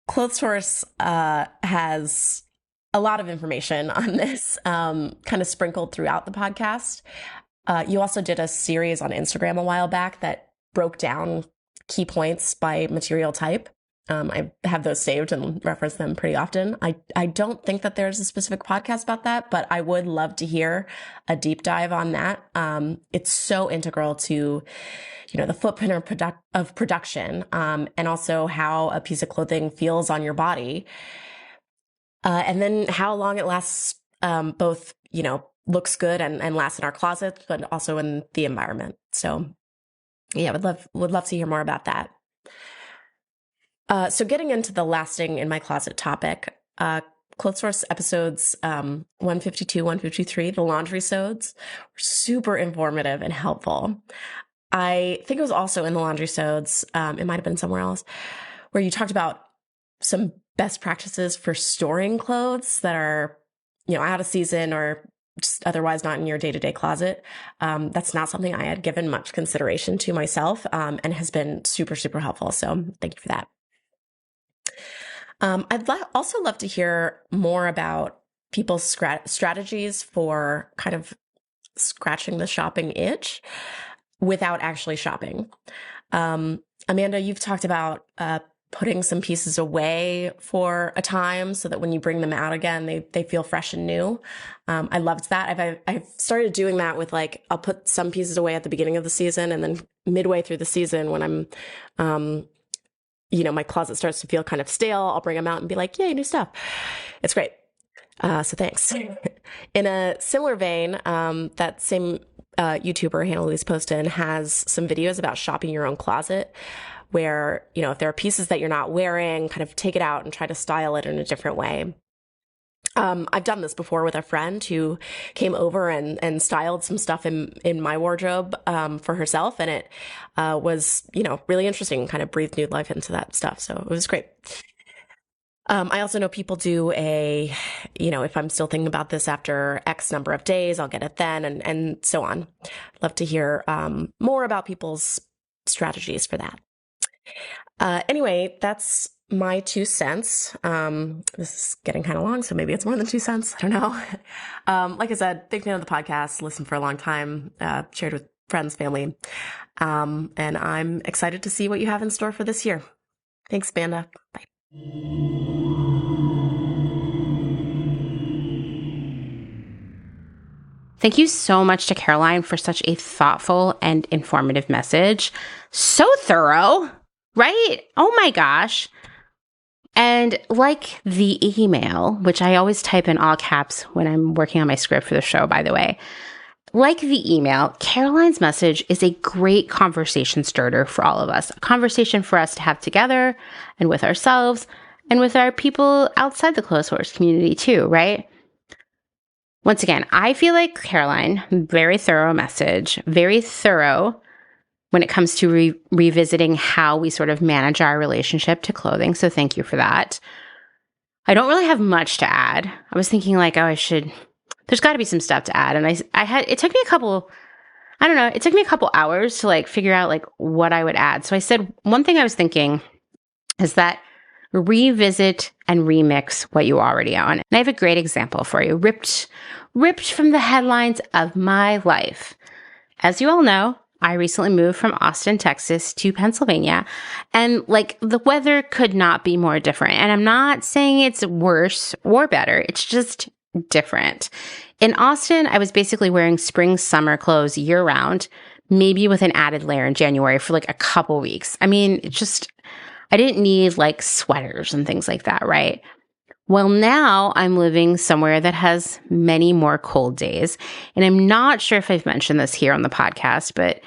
Clothes Source has a lot of information on this, kind of sprinkled throughout the podcast. You also did a series on Instagram a while back that broke down key points by material type. I have those saved and reference them pretty often. I don't think that there's a specific podcast about that, but I would love to hear a deep dive on that. It's so integral to, the footprint of production, and also how a piece of clothing feels on your body. And then how long it lasts, both, looks good and lasts in our closets, but also in the environment. So yeah, would love to hear more about that. So getting into the lasting in my closet topic, Clothes Source episodes 152, 153, the laundry sodes, were super informative and helpful. I think it was also in the laundry sodes, it might have been somewhere else, where you talked about some best practices for storing clothes that are, out of season or just otherwise not in your day-to-day closet. That's not something I had given much consideration to myself, and has been super, super helpful. So thank you for that. I'd also love to hear more about people's strategies for kind of scratching the shopping itch without actually shopping. Amanda, you've talked about putting some pieces away for a time so that when you bring them out again, they feel fresh and new. I loved that. I've started doing that with I'll put some pieces away at the beginning of the season, and then midway through the season when I'm, my closet starts to feel kind of stale, I'll bring them out and be like, yay, new stuff. It's great. So thanks. In a similar vein, that same YouTuber, Hannah Louise Poston, has some videos about shopping your own closet, where, if there are pieces that you're not wearing, kind of take it out and try to style it in a different way. I've done this before with a friend who came over and styled some stuff in my wardrobe for herself, and it was, really interesting, kind of breathed new life into that stuff. So it was great. I also know people do if I'm still thinking about this after X number of days, I'll get it then, and so on. I'd love to hear more about people's strategies for that. Anyway, that's my 2 cents. This is getting kind of long, so maybe it's more than 2 cents. I don't know. Like I said, big fan of the podcast, listened for a long time, shared with friends, family. And I'm excited to see what you have in store for this year. Thanks, Amanda. Bye. Thank you so much to Caroline for such a thoughtful and informative message. So thorough, right? Oh my gosh. And like the email, which I always type in all caps when I'm working on my script for the show, by the way, like the email, Caroline's message is a great conversation starter for all of us, a conversation for us to have together and with ourselves and with our people outside the closed source community too, right? Once again, I feel like Caroline, very thorough message, very thorough when it comes to revisiting how we sort of manage our relationship to clothing. So thank you for that. I don't really have much to add. I was thinking like, there's got to be some stuff to add. And it took me a couple hours to like figure out like what I would add. So I said, one thing I was thinking is that revisit and remix what you already own. And I have a great example for you, ripped from the headlines of my life. As you all know, I recently moved from Austin, Texas to Pennsylvania, and like the weather could not be more different. And I'm not saying it's worse or better. It's just different. In Austin, I was basically wearing spring, summer clothes year round, maybe with an added layer in January for like a couple weeks. I mean, I didn't need like sweaters and things like that, right? Well, now I'm living somewhere that has many more cold days. And I'm not sure if I've mentioned this here on the podcast, but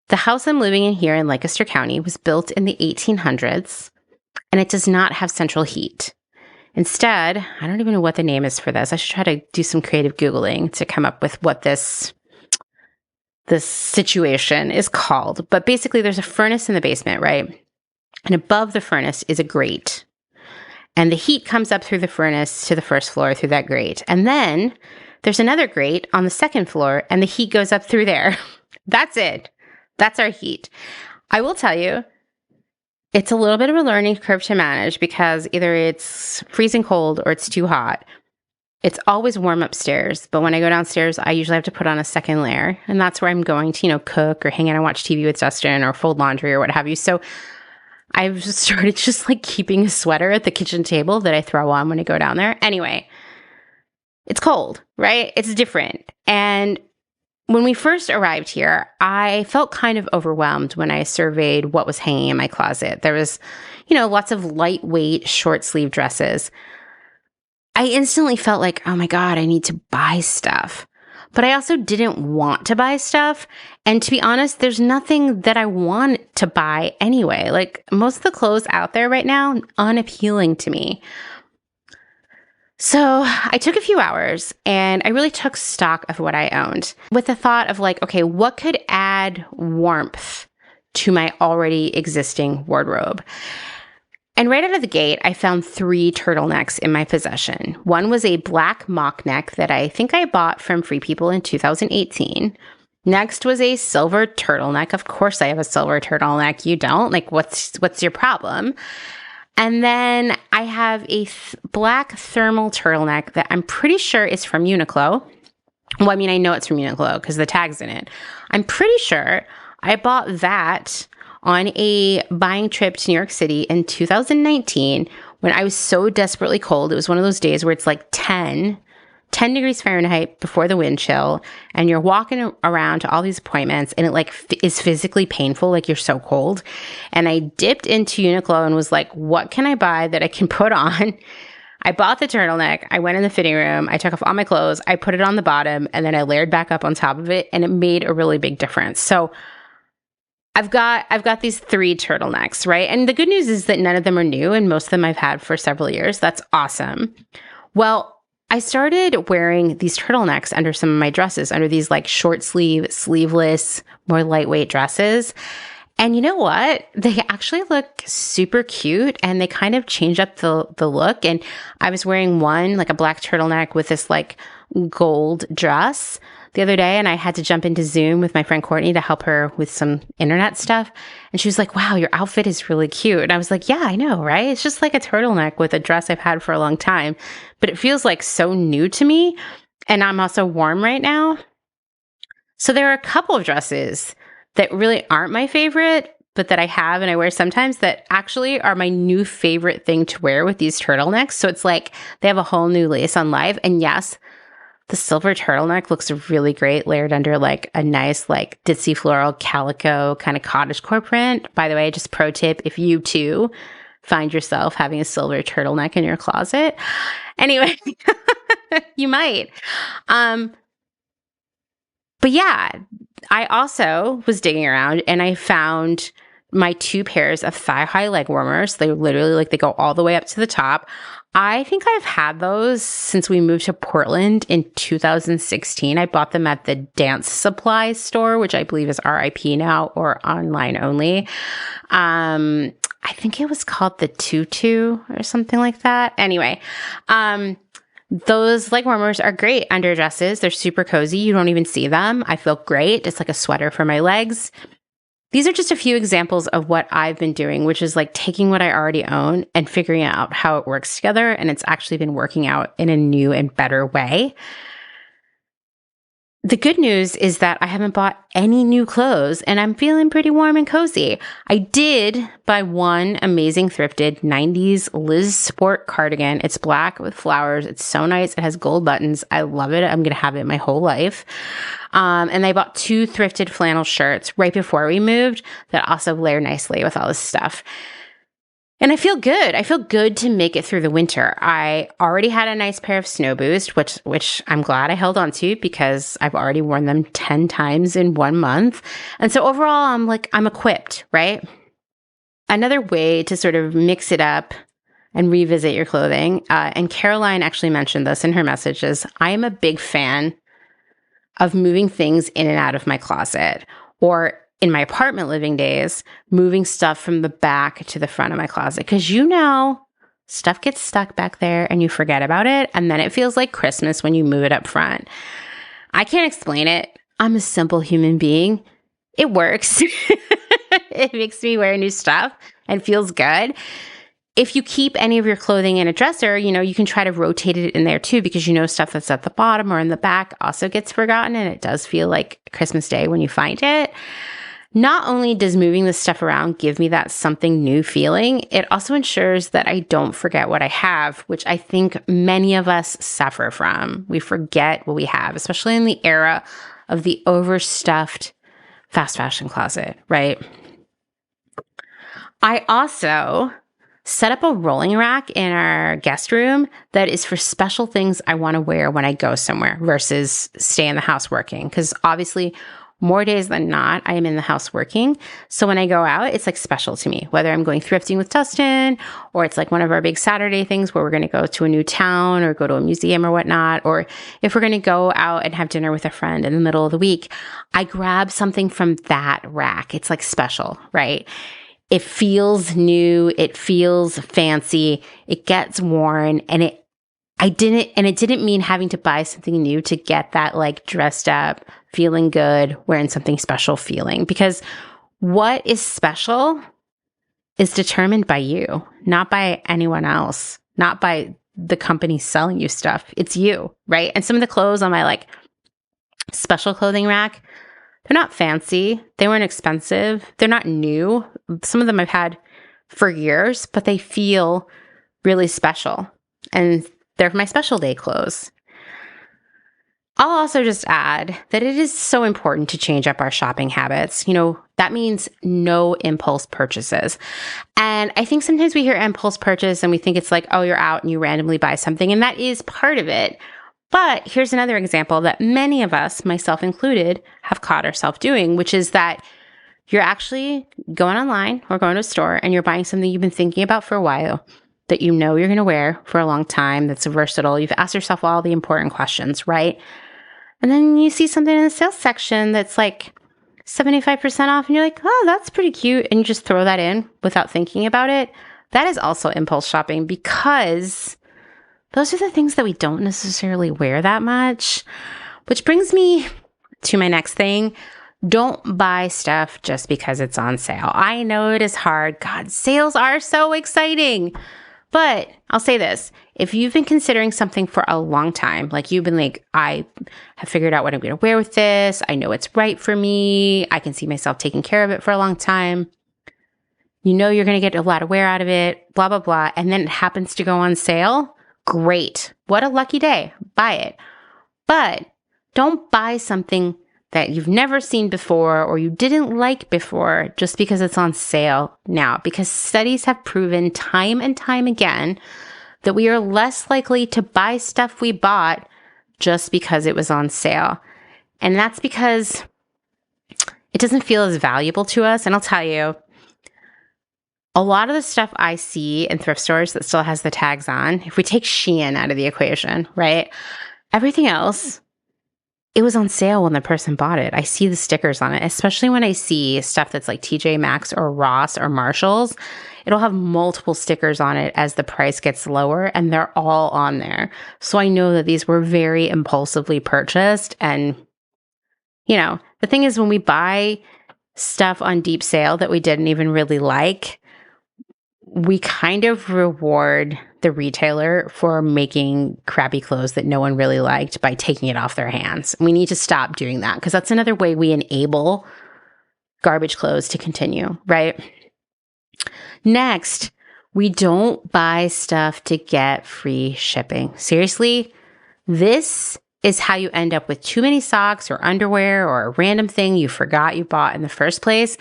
the house I'm living in here in Lancaster County was built in the 1800s, and it does not have central heat. Instead, I don't even know what the name is for this. I should try to do some creative Googling to come up with what this situation is called. But basically, there's a furnace in the basement, right? And above the furnace is a grate. And the heat comes up through the furnace to the first floor through that grate. And then there's another grate on the second floor, and the heat goes up through there. That's it. That's our heat. I will tell you, it's a little bit of a learning curve to manage because either it's freezing cold or it's too hot. It's always warm upstairs, but when I go downstairs, I usually have to put on a second layer. And that's where I'm going to, cook or hang out and watch TV with Justin or fold laundry or what have you. So I've just started just like keeping a sweater at the kitchen table that I throw on when I go down there. Anyway, it's cold, right? It's different. And when we first arrived here, I felt kind of overwhelmed when I surveyed what was hanging in my closet. There was, lots of lightweight short sleeve dresses. I instantly felt like, oh my God, I need to buy stuff. But I also didn't want to buy stuff. And to be honest, there's nothing that I want to buy anyway. Like most of the clothes out there right now, unappealing to me. So I took a few hours and I really took stock of what I owned with the thought of like, okay, what could add warmth to my already existing wardrobe? And right out of the gate, I found 3 turtlenecks in my possession. One was a black mock neck that I think I bought from Free People in 2018. Next was a silver turtleneck. Of course I have a silver turtleneck. You don't? Like, what's your problem? And then I have a black thermal turtleneck that I'm pretty sure is from Uniqlo. Well, I mean, I know it's from Uniqlo because the tag's in it. I'm pretty sure I bought that on a buying trip to New York City in 2019 when I was so desperately cold. It was one of those days where it's like 10 degrees Fahrenheit before the wind chill, and you're walking around to all these appointments, and it like is physically painful, like you're so cold. And I dipped into Uniqlo and was like, what can I buy that I can put on? I bought the turtleneck. I went in the fitting room. I took off all my clothes. I put it on the bottom, and then I layered back up on top of it, and it made a really big difference. So I've got these 3 turtlenecks, right? And the good news is that none of them are new, and most of them I've had for several years. That's awesome. Well, I started wearing these turtlenecks under some of my dresses, under these like short sleeve, sleeveless, more lightweight dresses. And you know what? They actually look super cute, and they kind of change up the look. And I was wearing one, like a black turtleneck with this like gold dress the other day, and I had to jump into Zoom with my friend Courtney to help her with some internet stuff. And she was like, wow, your outfit is really cute. And I was like, yeah, I know, right? It's just like a turtleneck with a dress I've had for a long time, but it feels like so new to me. And I'm also warm right now. So there are a couple of dresses that really aren't my favorite, but that I have and I wear sometimes that actually are my new favorite thing to wear with these turtlenecks. So it's like they have a whole new lace on live. And yes, the silver turtleneck looks really great layered under like a nice like ditzy floral calico kind of cottagecore print. By the way, just pro tip, if you too find yourself having a silver turtleneck in your closet. Anyway, you might. But yeah, I also was digging around and I found my 2 pairs of thigh-high leg warmers. They literally they go all the way up to the top. I think I've had those since we moved to Portland in 2016. I bought them at the Dance Supply store, which I believe is RIP now or online only. I think it was called the Tutu or something like that. Anyway, those leg warmers are great under dresses. They're super cozy. You don't even see them. I feel great. It's like a sweater for my legs. These are just a few examples of what I've been doing, which is like taking what I already own and figuring out how it works together. And it's actually been working out in a new and better way. The good news is that I haven't bought any new clothes and I'm feeling pretty warm and cozy. I did buy one amazing thrifted 90s Liz Sport cardigan. It's black with flowers. It's so nice. It has gold buttons. I love it. I'm going to have it my whole life. And I bought 2 thrifted flannel shirts right before we moved that also layer nicely with all this stuff. And I feel good. I feel good to make it through the winter. I already had a nice pair of Snow Boost, which I'm glad I held on to because I've already worn them 10 times in 1 month. And so overall, I'm equipped, right? Another way to sort of mix it up and revisit your clothing, and Caroline actually mentioned this in her messages, I am a big fan of moving things in and out of my closet, or in my apartment living days, moving stuff from the back to the front of my closet. Because stuff gets stuck back there and you forget about it. And then it feels like Christmas when you move it up front. I can't explain it. I'm a simple human being. It works. It makes me wear new stuff and feels good. If you keep any of your clothing in a dresser, you can try to rotate it in there too, because stuff that's at the bottom or in the back also gets forgotten. And it does feel like Christmas Day when you find it. Not only does moving this stuff around give me that something new feeling, it also ensures that I don't forget what I have, which I think many of us suffer from. We forget what we have, especially in the era of the overstuffed fast fashion closet, right? I also set up a rolling rack in our guest room that is for special things I want to wear when I go somewhere versus stay in the house working. Because obviously, more days than not, I am in the house working. So when I go out, it's like special to me, whether I'm going thrifting with Dustin, or it's like one of our big Saturday things where we're going to go to a new town or go to a museum or whatnot. Or if we're going to go out and have dinner with a friend in the middle of the week, I grab something from that rack. It's like special, right? It feels new. It feels fancy. It gets worn, and it didn't mean having to buy something new to get that like dressed up, feeling good, wearing something special feeling. Because what is special is determined by you, not by anyone else, not by the company selling you stuff. It's you, right? And some of the clothes on my like special clothing rack, they're not fancy. They weren't expensive. They're not new. Some of them I've had for years, but they feel really special. And they're my special day clothes. I'll also just add that it is so important to change up our shopping habits. That means no impulse purchases. And I think sometimes we hear impulse purchase and we think it's like, oh, you're out and you randomly buy something. And that is part of it. But here's another example that many of us, myself included, have caught ourselves doing, which is that you're actually going online or going to a store and you're buying something you've been thinking about for a while, that you're going to wear for a long time, that's versatile. You've asked yourself all the important questions, right? And then you see something in the sales section that's like 75% off and you're like, oh, that's pretty cute. And you just throw that in without thinking about it. That is also impulse shopping, because those are the things that we don't necessarily wear that much. Which brings me to my next thing. Don't buy stuff just because it's on sale. I know it is hard. God, sales are so exciting. But I'll say this, if you've been considering something for a long time, like you've been like, I have figured out what I'm going to wear with this. I know it's right for me. I can see myself taking care of it for a long time. You're going to get a lot of wear out of it, blah, blah, blah. And then it happens to go on sale. Great. What a lucky day. Buy it. But don't buy something that you've never seen before or you didn't like before just because it's on sale now. Because studies have proven time and time again that we are less likely to buy stuff we bought just because it was on sale. And that's because it doesn't feel as valuable to us. And I'll tell you, a lot of the stuff I see in thrift stores that still has the tags on, if we take Shein out of the equation, right? Everything else, it was on sale when the person bought it. I see the stickers on it, especially when I see stuff that's like TJ Maxx or Ross or Marshalls. It'll have multiple stickers on it as the price gets lower, and they're all on there. So I know that these were very impulsively purchased. And, you know, the thing is, when we buy stuff on deep sale that we didn't even really like, we kind of reward the retailer for making crappy clothes that no one really liked by taking it off their hands. We need to stop doing that, because that's another way we enable garbage clothes to continue, right? Next, we don't buy stuff to get free shipping. Seriously, this is how you end up with too many socks or underwear or a random thing you forgot you bought in the first place.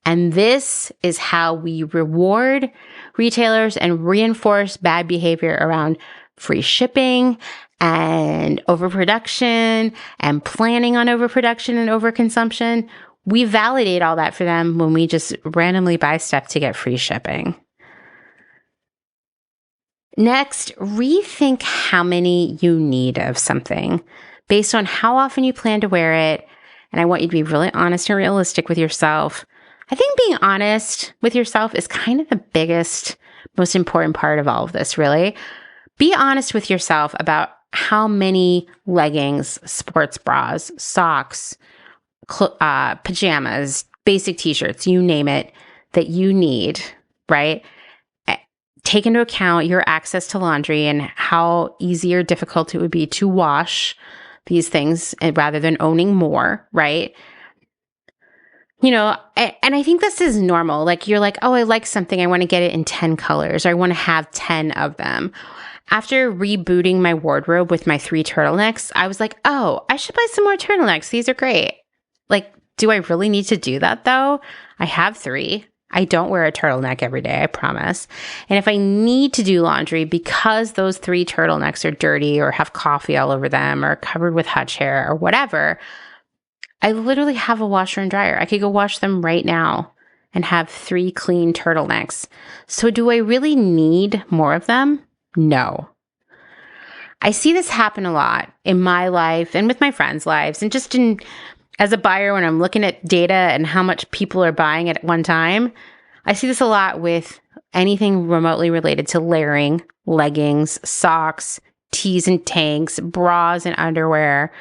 And this is how we reward retailers and reinforce bad behavior around free shipping and overproduction and planning on overproduction and overconsumption. We validate all that for them when we just randomly buy stuff to get free shipping. Next, rethink how many you need of something based on how often you plan to wear it. And I want you to be really honest and realistic with yourself. I think being honest with yourself is kind of the biggest, most important part of all of this, really. Be honest with yourself about how many leggings, sports bras, socks, pajamas, basic t-shirts, you name it, that you need, right? Take into account your access to laundry and how easy or difficult it would be to wash these things rather than owning more, right? You know, and I think this is normal. Like, you're like, oh, I like something. I want to get it in 10 colors, or I want to have 10 of them. After rebooting my wardrobe with my 3 turtlenecks, I was like, oh, I should buy some more turtlenecks. These are great. Like, do I really need to do that though? I have 3. I don't wear a turtleneck every day, I promise. And if I need to do laundry because those 3 turtlenecks are dirty or have coffee all over them or covered with hutch hair or whatever, I literally have a washer and dryer. I could go wash them right now and have 3 clean turtlenecks. So do I really need more of them? No. I see this happen a lot in my life and with my friends' lives, and just as a buyer, when I'm looking at data and how much people are buying at one time. I see this a lot with anything remotely related to layering, leggings, socks, tees and tanks, bras and underwear,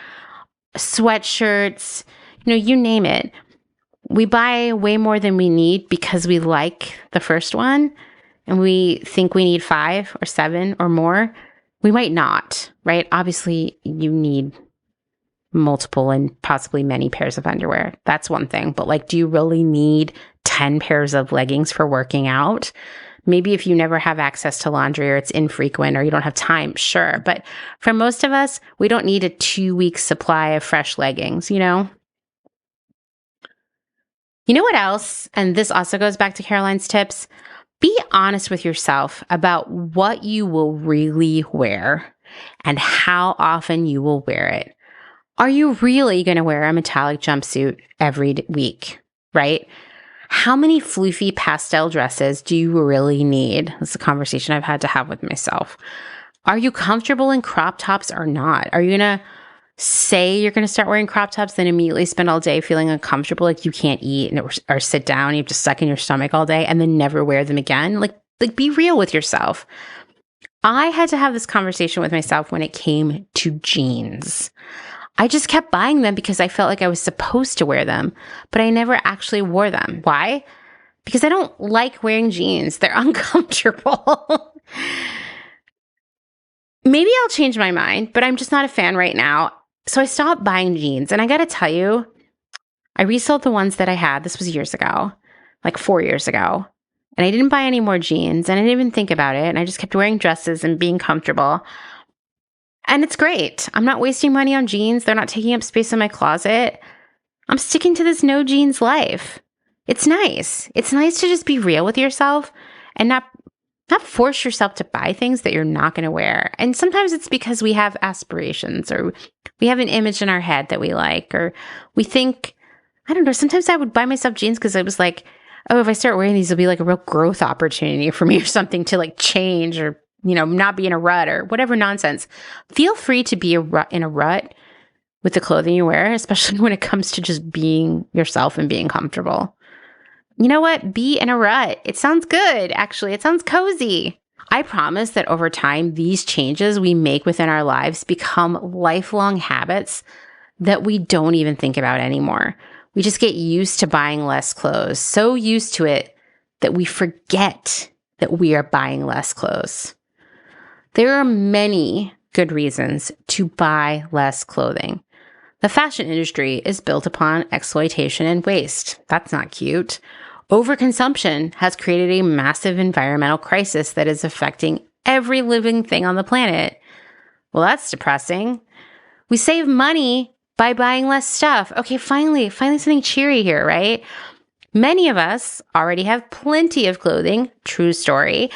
sweatshirts, you name it. We buy way more than we need because we like the first one and we think we need 5 or 7 or more. We might not, right? Obviously, you need multiple and possibly many pairs of underwear. That's one thing. But like, do you really need 10 pairs of leggings for working out? Maybe if you never have access to laundry or it's infrequent or you don't have time, sure. But for most of us, we don't need a 2-week supply of fresh leggings, You know what else? And this also goes back to Caroline's tips. Be honest with yourself about what you will really wear and how often you will wear it. Are you really going to wear a metallic jumpsuit every week, right? How many floofy pastel dresses do you really need? That's a conversation I've had to have with myself. Are you comfortable in crop tops or not? Are you going to say you're going to start wearing crop tops, then immediately spend all day feeling uncomfortable, like you can't eat or sit down, you have to suck in your stomach all day, and then never wear them again? Like be real with yourself. I had to have this conversation with myself when it came to jeans. I just kept buying them because I felt like I was supposed to wear them, but I never actually wore them. Why? Because I don't like wearing jeans. They're uncomfortable. Maybe I'll change my mind, but I'm just not a fan right now. So I stopped buying jeans. And I got to tell you, I resold the ones that I had. This was years ago, like 4 years ago. And I didn't buy any more jeans and I didn't even think about it. And I just kept wearing dresses and being comfortable. And it's great. I'm not wasting money on jeans. They're not taking up space in my closet. I'm sticking to this no jeans life. It's nice. It's nice to just be real with yourself and not force yourself to buy things that you're not going to wear. And sometimes it's because we have aspirations or we have an image in our head that we like, or we think, I don't know, sometimes I would buy myself jeans because I was like, oh, if I start wearing these, it'll be like a real growth opportunity for me or something to like change or, not be in a rut or whatever nonsense. Feel free to be in a rut with the clothing you wear, especially when it comes to just being yourself and being comfortable. You know what? Be in a rut. It sounds good, actually. It sounds cozy. I promise that over time, these changes we make within our lives become lifelong habits that we don't even think about anymore. We just get used to buying less clothes, so used to it that we forget that we are buying less clothes. There are many good reasons to buy less clothing. The fashion industry is built upon exploitation and waste. That's not cute. Overconsumption has created a massive environmental crisis that is affecting every living thing on the planet. Well, that's depressing. We save money by buying less stuff. Okay, finally something cheery here, right? Many of us already have plenty of clothing, true story,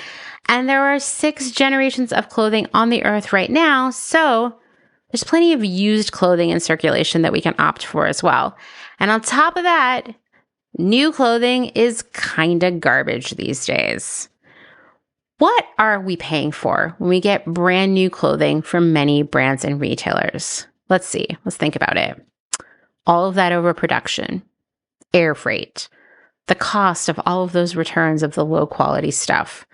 and there are 6 generations of clothing on the earth right now, so there's plenty of used clothing in circulation that we can opt for as well. And on top of that, new clothing is kind of garbage these days. What are we paying for when we get brand new clothing from many brands and retailers? Let's see. Let's think about it. All of that overproduction, air freight, the cost of all of those returns of the low quality stuff,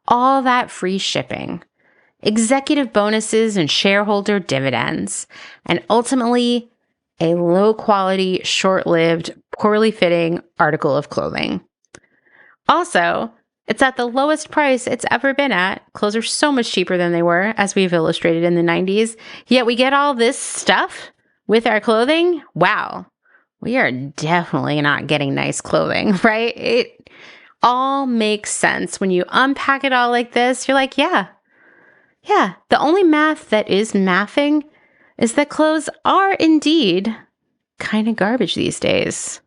all that free shipping, executive bonuses and shareholder dividends, and ultimately a low quality, short-lived, poorly fitting article of clothing. Also, it's at the lowest price it's ever been at. Clothes are so much cheaper than they were, as we've illustrated in the 90s. Yet we get all this stuff with our clothing. Wow, we are definitely not getting nice clothing, right? It all makes sense. When you unpack it all like this, you're like, yeah. The only math that is mathing is that clothes are indeed kind of garbage these days.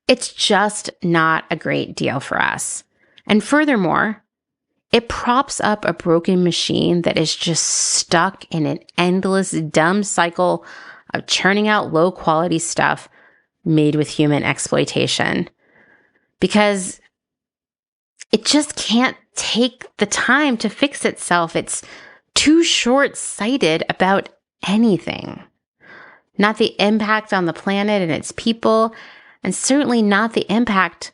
It's just not a great deal for us. And furthermore, it props up a broken machine that is just stuck in an endless, dumb cycle of churning out low quality stuff made with human exploitation. Because it just can't take the time to fix itself. It's too short-sighted about anything. Not the impact on the planet and its people, and certainly not the impact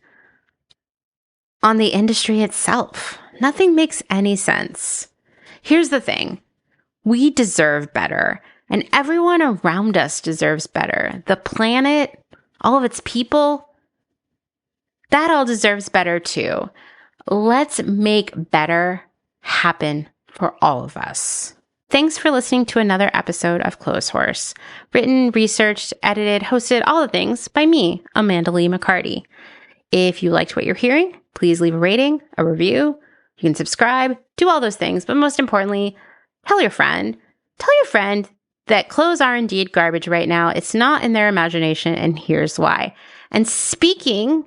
on the industry itself. Nothing makes any sense. Here's the thing. We deserve better, and everyone around us deserves better. The planet, all of its people, that all deserves better too. Let's make better happen for all of us. Thanks for listening to another episode of Clothes Horse. Written, researched, edited, hosted, all the things by me, Amanda Lee McCarty. If you liked what you're hearing, please leave a rating, a review. You can subscribe, do all those things, but most importantly, tell your friend that clothes are indeed garbage right now. It's not in their imagination, and here's why. And speaking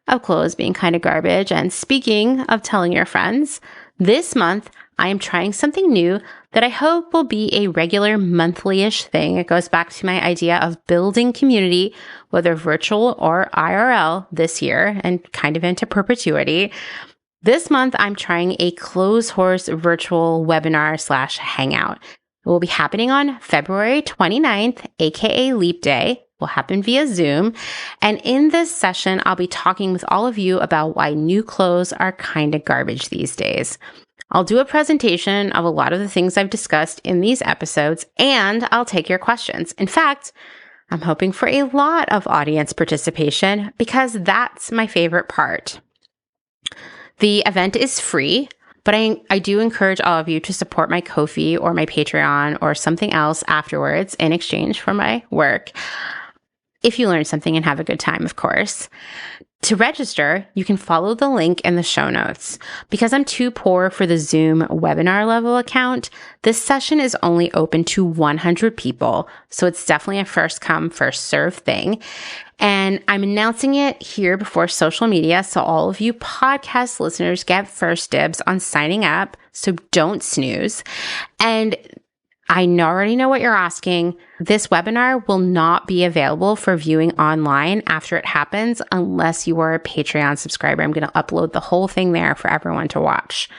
of clothes being kind of garbage, and speaking of telling your friends, this month I am trying something new that I hope will be a regular monthly-ish thing. It goes back to my idea of building community, whether virtual or IRL this year, and kind of into perpetuity. This month, I'm trying a Clothes Horse virtual webinar / hangout. It will be happening on February 29th, aka Leap Day. Will happen via Zoom. And in this session, I'll be talking with all of you about why new clothes are kind of garbage these days. I'll do a presentation of a lot of the things I've discussed in these episodes, and I'll take your questions. In fact, I'm hoping for a lot of audience participation because that's my favorite part. The event is free, but I do encourage all of you to support my Ko-fi or my Patreon or something else afterwards in exchange for my work. if you learn something and have a good time, of course. To register, you can follow the link in the show notes. Because I'm too poor for the Zoom webinar level account, this session is only open to 100 people. So it's definitely a first come, first serve thing. And I'm announcing it here before social media. So all of you podcast listeners get first dibs on signing up. So don't snooze. And I already know what you're asking. This webinar will not be available for viewing online after it happens unless you are a Patreon subscriber. I'm going to upload the whole thing there for everyone to watch.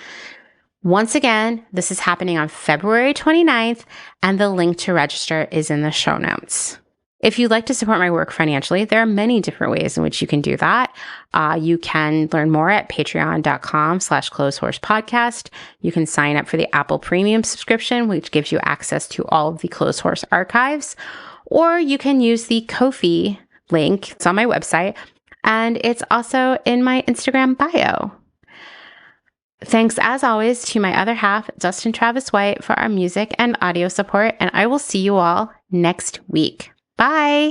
Once again, this is happening on February 29th, and the link to register is in the show notes. If you'd like to support my work financially, there are many different ways in which you can do that. You can learn more at patreon.com/closehorsepodcast. You can sign up for the Apple Premium subscription, which gives you access to all of the Closed Horse archives. Or you can use the Ko-fi link. It's on my website, and it's also in my Instagram bio. Thanks, as always, to my other half, Dustin Travis White, for our music and audio support, and I will see you all next week. Bye.